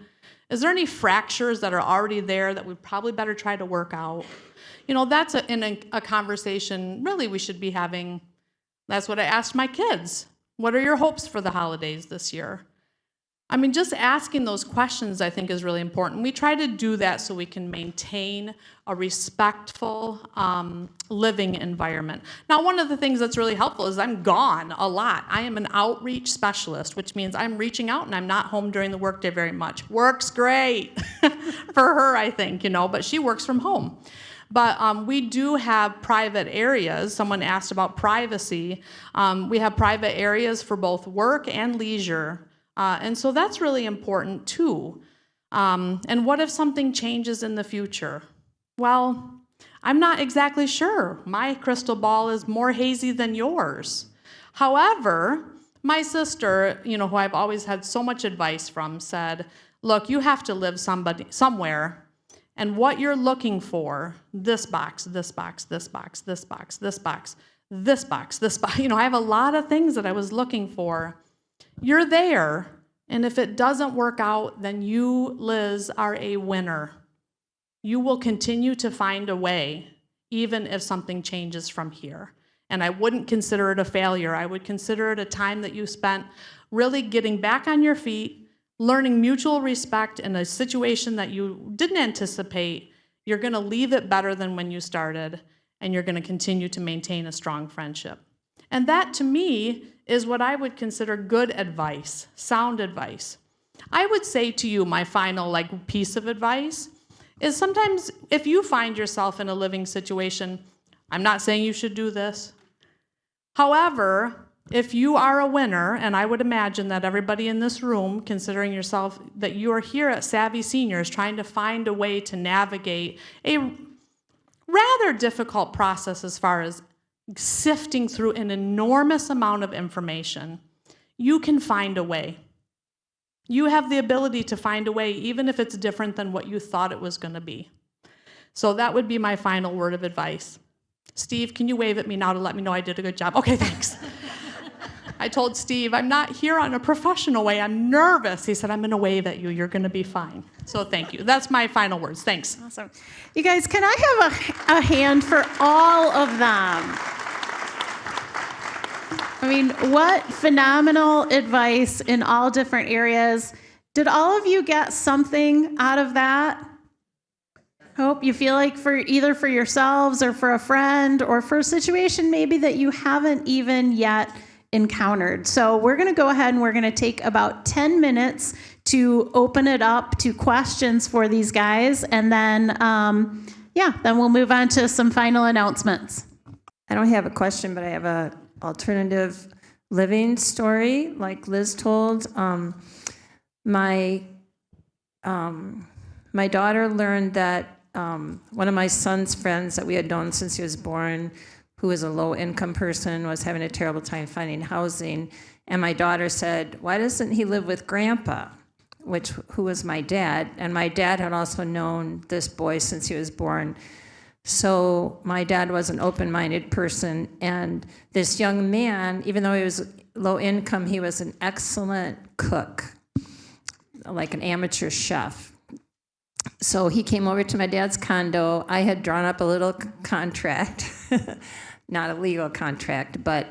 Is there any fractures that are already there that we probably better try to work out? That's a conversation really we should be having. That's what I asked my kids. What are your hopes for the holidays this year? I mean, just asking those questions, I think, is really important. We try to do that so we can maintain a respectful living environment. Now, one of the things that's really helpful is I'm gone a lot. I am an outreach specialist, which means I'm reaching out and I'm not home during the workday very much. Works great for her, I think, but she works from home. But we do have private areas. Someone asked about privacy. We have private areas for both work and leisure. And so that's really important too. And what if something changes in the future? Well, I'm not exactly sure. My crystal ball is more hazy than yours. However, my sister, who I've always had so much advice from, said, look, you have to live somewhere. And what you're looking for, this box, this box, this box, this box, this box, this box, this box. I have a lot of things that I was looking for. You're there, and if it doesn't work out, then you, Liz, are a winner. You will continue to find a way, even if something changes from here. And I wouldn't consider it a failure. I would consider it a time that you spent really getting back on your feet, learning mutual respect in a situation that you didn't anticipate. You're going to leave it better than when you started, and you're going to continue to maintain a strong friendship. And that, to me, is what I would consider good advice, sound advice. I would say to you, my final piece of advice is sometimes if you find yourself in a living situation, I'm not saying you should do this. However, if you are a winner, and I would imagine that everybody in this room, considering yourself that you are here at Savvy Seniors trying to find a way to navigate a rather difficult process as far as sifting through an enormous amount of information, you can find a way. You have the ability to find a way, even if it's different than what you thought it was going to be. So that would be my final word of advice. Steve, can you wave at me now to let me know I did a good job? Okay, thanks. I told Steve, I'm not here on a professional way. I'm nervous. He said, I'm going to wave at you. You're going to be fine. So thank you. That's my final words. Thanks. Awesome. You guys, can I have a hand for all of them? I mean, what phenomenal advice in all different areas. Did all of you get something out of that? Hope you feel like for either for yourselves or for a friend or for a situation maybe that you haven't even yet encountered. So we're going to go ahead and we're going to take about 10 minutes to open it up to questions for these guys. And then, then we'll move on to some final announcements. I don't have a question, but I have a alternative living story like Liz told. My my daughter learned that one of my son's friends that we had known since he was born, who was a low-income person, was having a terrible time finding housing. And my daughter said, why doesn't he live with Grandpa, who was my dad? And my dad had also known this boy since he was born. So my dad was an open-minded person, and this young man, even though he was low income, he was an excellent cook, like an amateur chef. So he came over to my dad's condo. I had drawn up a little contract, not a legal contract, but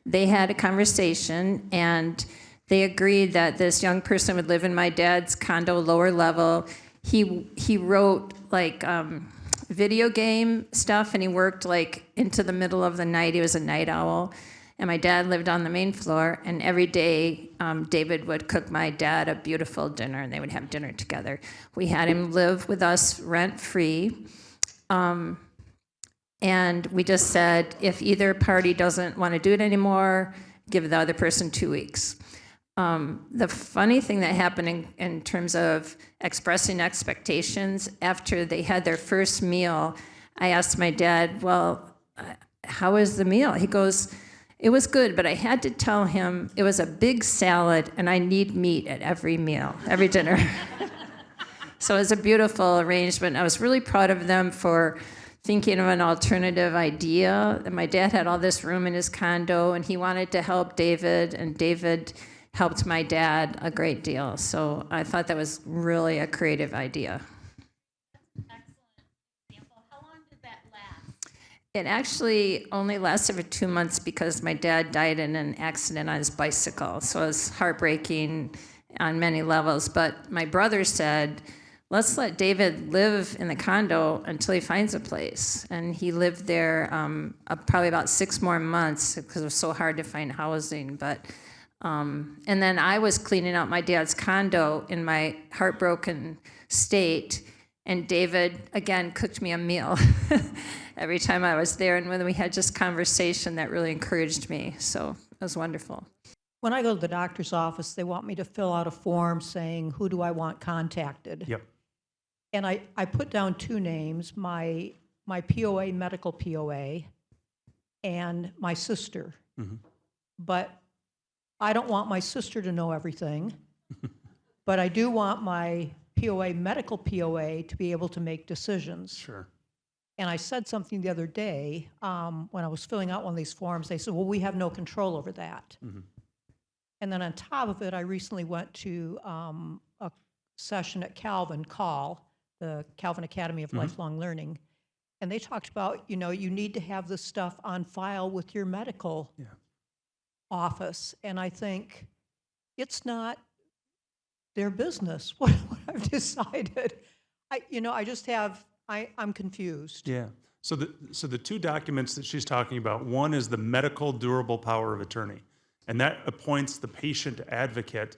they had a conversation, and they agreed that this young person would live in my dad's condo, lower level. He wrote like video game stuff, and he worked like into the middle of the night. He was a night owl. And my dad lived on the main floor, and every day David would cook my dad a beautiful dinner, and they would have dinner together. We had him live with us rent-free, and we just said, if either party doesn't want to do it anymore, give the other person 2 weeks. The funny thing that happened in terms of expressing expectations, after they had their first meal, I asked my dad, well, how was the meal? He goes, it was good, but I had to tell him it was a big salad and I need meat at every meal, every dinner. So it was a beautiful arrangement. I was really proud of them for thinking of an alternative idea. And my dad had all this room in his condo, and he wanted to help David, and David helped my dad a great deal. So I thought that was really a creative idea. It actually only lasted for 2 months because my dad died in an accident on his bicycle. So it was heartbreaking on many levels. But my brother said, let's let David live in the condo until he finds a place. And he lived there probably about 6 more months because it was so hard to find housing. But and then I was cleaning out my dad's condo in my heartbroken state. And David, again, cooked me a meal every time I was there. And when we had just conversation, that really encouraged me. So it was wonderful. When I go to the doctor's office, they want me to fill out a form saying, who do I want contacted? Yep. And I put down 2 names, my POA, medical POA, and my sister. Mm-hmm. But I don't want my sister to know everything. But I do want my POA, medical POA, to be able to make decisions. Sure. And I said something the other day when I was filling out one of these forms. They said, well, we have no control over that. Mm-hmm. And then on top of it, I recently went to a session at the Calvin Academy of Lifelong Learning. And they talked about, you need to have this stuff on file with your medical office. And I think it's not their business what I've decided. I'm confused. Yeah. So the 2 documents that she's talking about, one is the medical durable power of attorney, and that appoints the patient advocate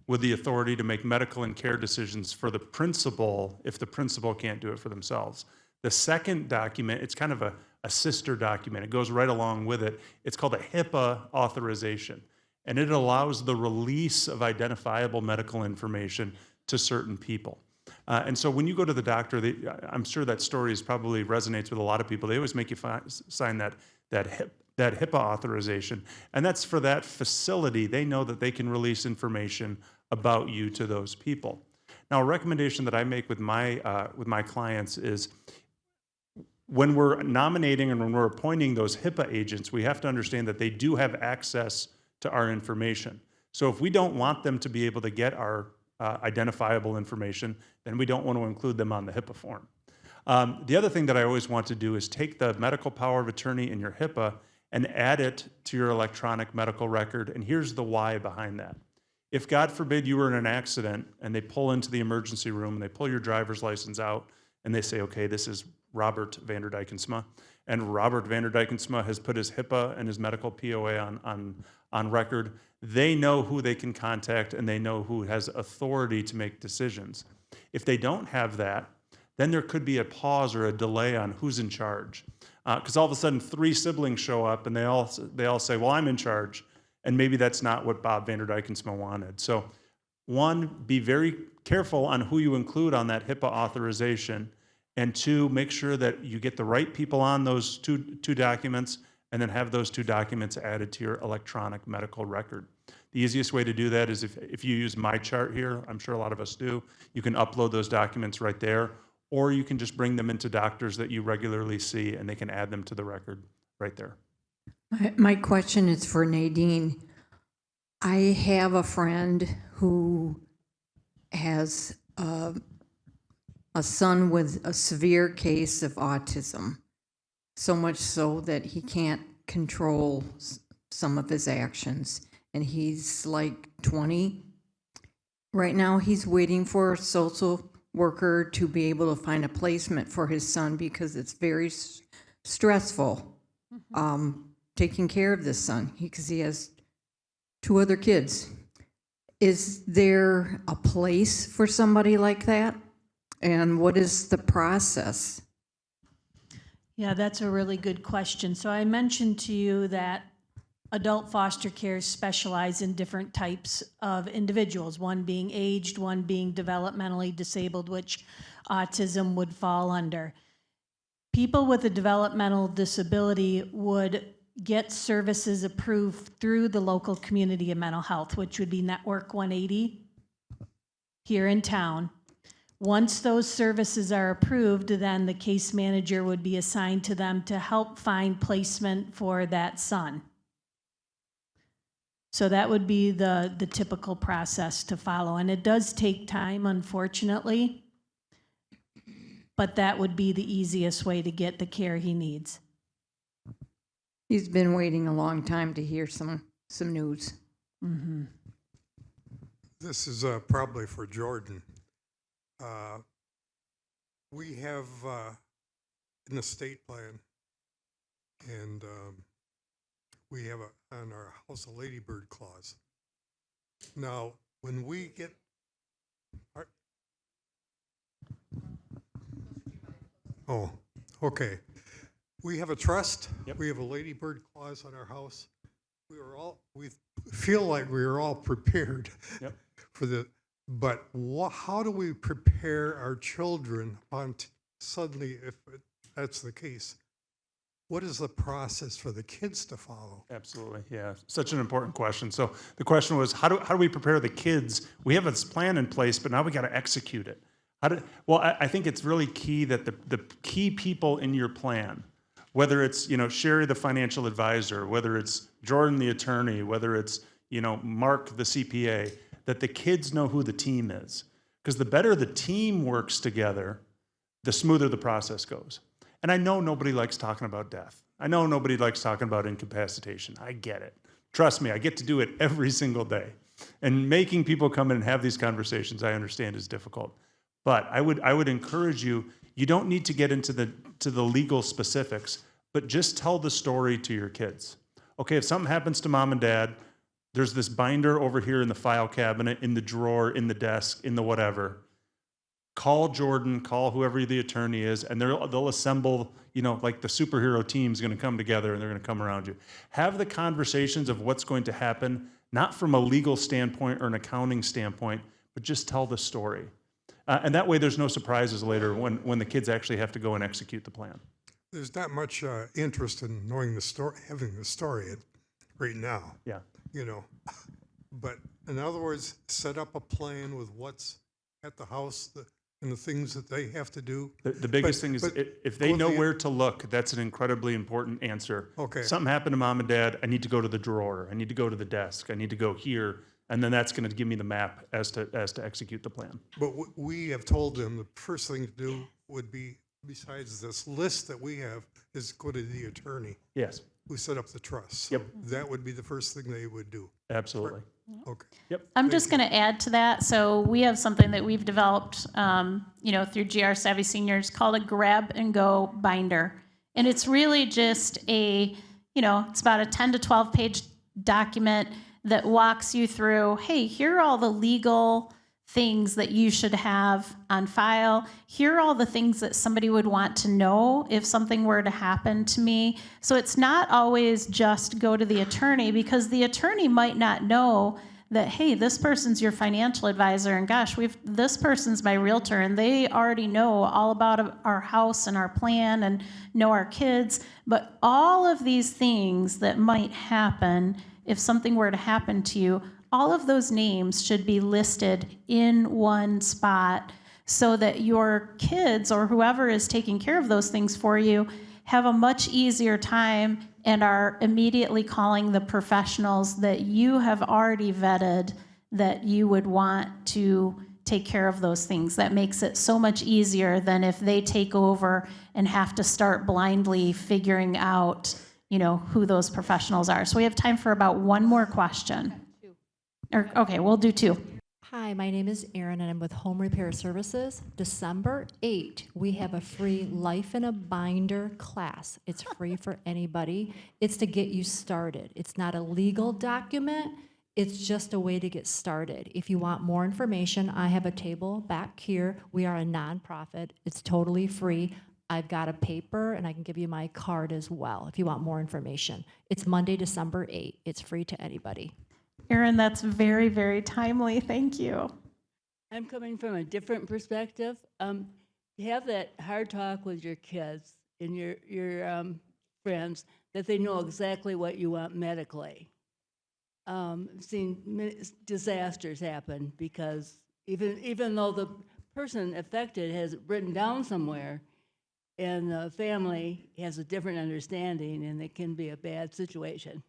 with the authority to make medical and care decisions for the principal if the principal can't do it for themselves. The second document, it's kind of a sister document. It goes right along with it. It's called a HIPAA authorization, and it allows the release of identifiable medical information to certain people. And so when you go to the doctor, I'm sure that story probably resonates with a lot of people. They always make you sign that HIPAA authorization, and that's for that facility. They know that they can release information about you to those people. Now, a recommendation that I make with my clients is, when we're nominating and when we're appointing those HIPAA agents, we have to understand that they do have access to our information. So if we don't want them to be able to get our identifiable information, then we don't want to include them on the HIPAA form. The other thing that I always want to do is take the medical power of attorney in your HIPAA and add it to your electronic medical record. And here's the why behind that. If, God forbid, you were in an accident and they pull into the emergency room and they pull your driver's license out and they say, okay, this is Robert Vanderdijkensma, and Robert Vanderdijkensma has put his HIPAA and his medical POA on record, they know who they can contact and they know who has authority to make decisions. If they don't have that, then there could be a pause or a delay on who's in charge. Because all of a sudden 3 siblings show up and they all say, well, I'm in charge. And maybe that's not what Bob Vanderdijkensma wanted. So one, be very careful on who you include on that HIPAA authorization, and two, make sure that you get the right people on those two documents, and then have those 2 documents added to your electronic medical record. The easiest way to do that is if you use my chart here, I'm sure a lot of us do, you can upload those documents right there, or you can just bring them into doctors that you regularly see, and they can add them to the record right there. My question is for Nadine. I have a friend who has a son with a severe case of autism, so much so that he can't control some of his actions. And he's like 20. Right now, he's waiting for a social worker to be able to find a placement for his son because it's very stressful taking care of this son because he has 2 other kids. Is there a place for somebody like that? And what is the process? Yeah, that's a really good question. So I mentioned to you that adult foster care specialize in different types of individuals, one being aged, one being developmentally disabled, which autism would fall under. People with a developmental disability would get services approved through the local community of mental health, which would be Network 180 here in town. Once those services are approved, then the case manager would be assigned to them to help find placement for that son. So that would be the typical process to follow. And it does take time, unfortunately, but that would be the easiest way to get the care he needs. He's been waiting a long time to hear some news. Mm-hmm. This is probably for Jordan. We have an estate plan, and we have on our house a ladybird clause. Now, when we get oh, okay. We have a trust. Yep. We have a ladybird clause on our house. We feel like we are all prepared Yep. for the. But how do we prepare our children on suddenly, if that's the case? What is the process for the kids to follow? Absolutely, yeah. Such an important question. So the question was, how do we prepare the kids? We have this plan in place, but now we got to execute it. I think it's really key that the key people in your plan, whether it's Sherry the financial advisor, whether it's Jordan the attorney, whether it's Mark the CPA, that the kids know who the team is. Because the better the team works together, the smoother the process goes. And I know nobody likes talking about death. I know nobody likes talking about incapacitation. I get it. Trust me, I get to do it every single day. And making people come in and have these conversations, I understand, is difficult. But I would encourage you, you don't need to get into the legal specifics, but just tell the story to your kids. Okay, if something happens to mom and dad, there's this binder over here in the file cabinet, in the drawer, in the desk, in the whatever. Call Jordan, call whoever the attorney is, and they'll assemble, like the superhero team's going to come together and they're going to come around you. Have the conversations of what's going to happen, not from a legal standpoint or an accounting standpoint, but just tell the story. And that way there's no surprises later when the kids actually have to go and execute the plan. There's not much interest in knowing the story, having the story right now. Yeah. But in other words, set up a plan with what's at the house and the things that they have to do. The biggest thing is if they know where to look, that's an incredibly important answer. Okay. Something happened to mom and dad, I need to go to the drawer, I need to go to the desk, I need to go here, and then that's going to give me the map as to execute the plan. But we have told them the first thing to do would be, besides this list that we have, is go to the attorney Yes, who set up the trust. Yep. That would be the first thing they would do. absolutely. Okay. Yep. I'm just going to add to that. So we have something that we've developed, through GR Savvy Seniors called a grab and go binder. And it's really just it's about a 10 to 12 page document that walks you through, hey, here are all the legal things that you should have on file. Here are all the things that somebody would want to know if something were to happen to me. So it's not always just go to the attorney, because the attorney might not know that, hey, this person's your financial advisor, and gosh, this person's my realtor, and they already know all about our house and our plan and know our kids. But all of these things that might happen if something were to happen to you, all of those names should be listed in one spot so that your kids or whoever is taking care of those things for you have a much easier time and are immediately calling the professionals that you have already vetted that you would want to take care of those things. That makes it so much easier than if they take over and have to start blindly figuring out, who those professionals are. So we have time for about one more question. Okay, we'll do two. Hi, my name is Erin, and I'm with Home Repair Services. December 8, we have a free Life in a Binder class. It's free for anybody. It's to get you started. It's not a legal document. It's just a way to get started. If you want more information, I have a table back here. We are a nonprofit. It's totally free. I've got a paper, and I can give you my card as well if you want more information. It's Monday, December 8. It's free to anybody. Erin, that's very, very timely. Thank you. I'm coming from a different perspective. You have that hard talk with your kids and your friends that they know exactly what you want medically. I've seen disasters happen because even though the person affected has it written down somewhere, and the family has a different understanding, and it can be a bad situation.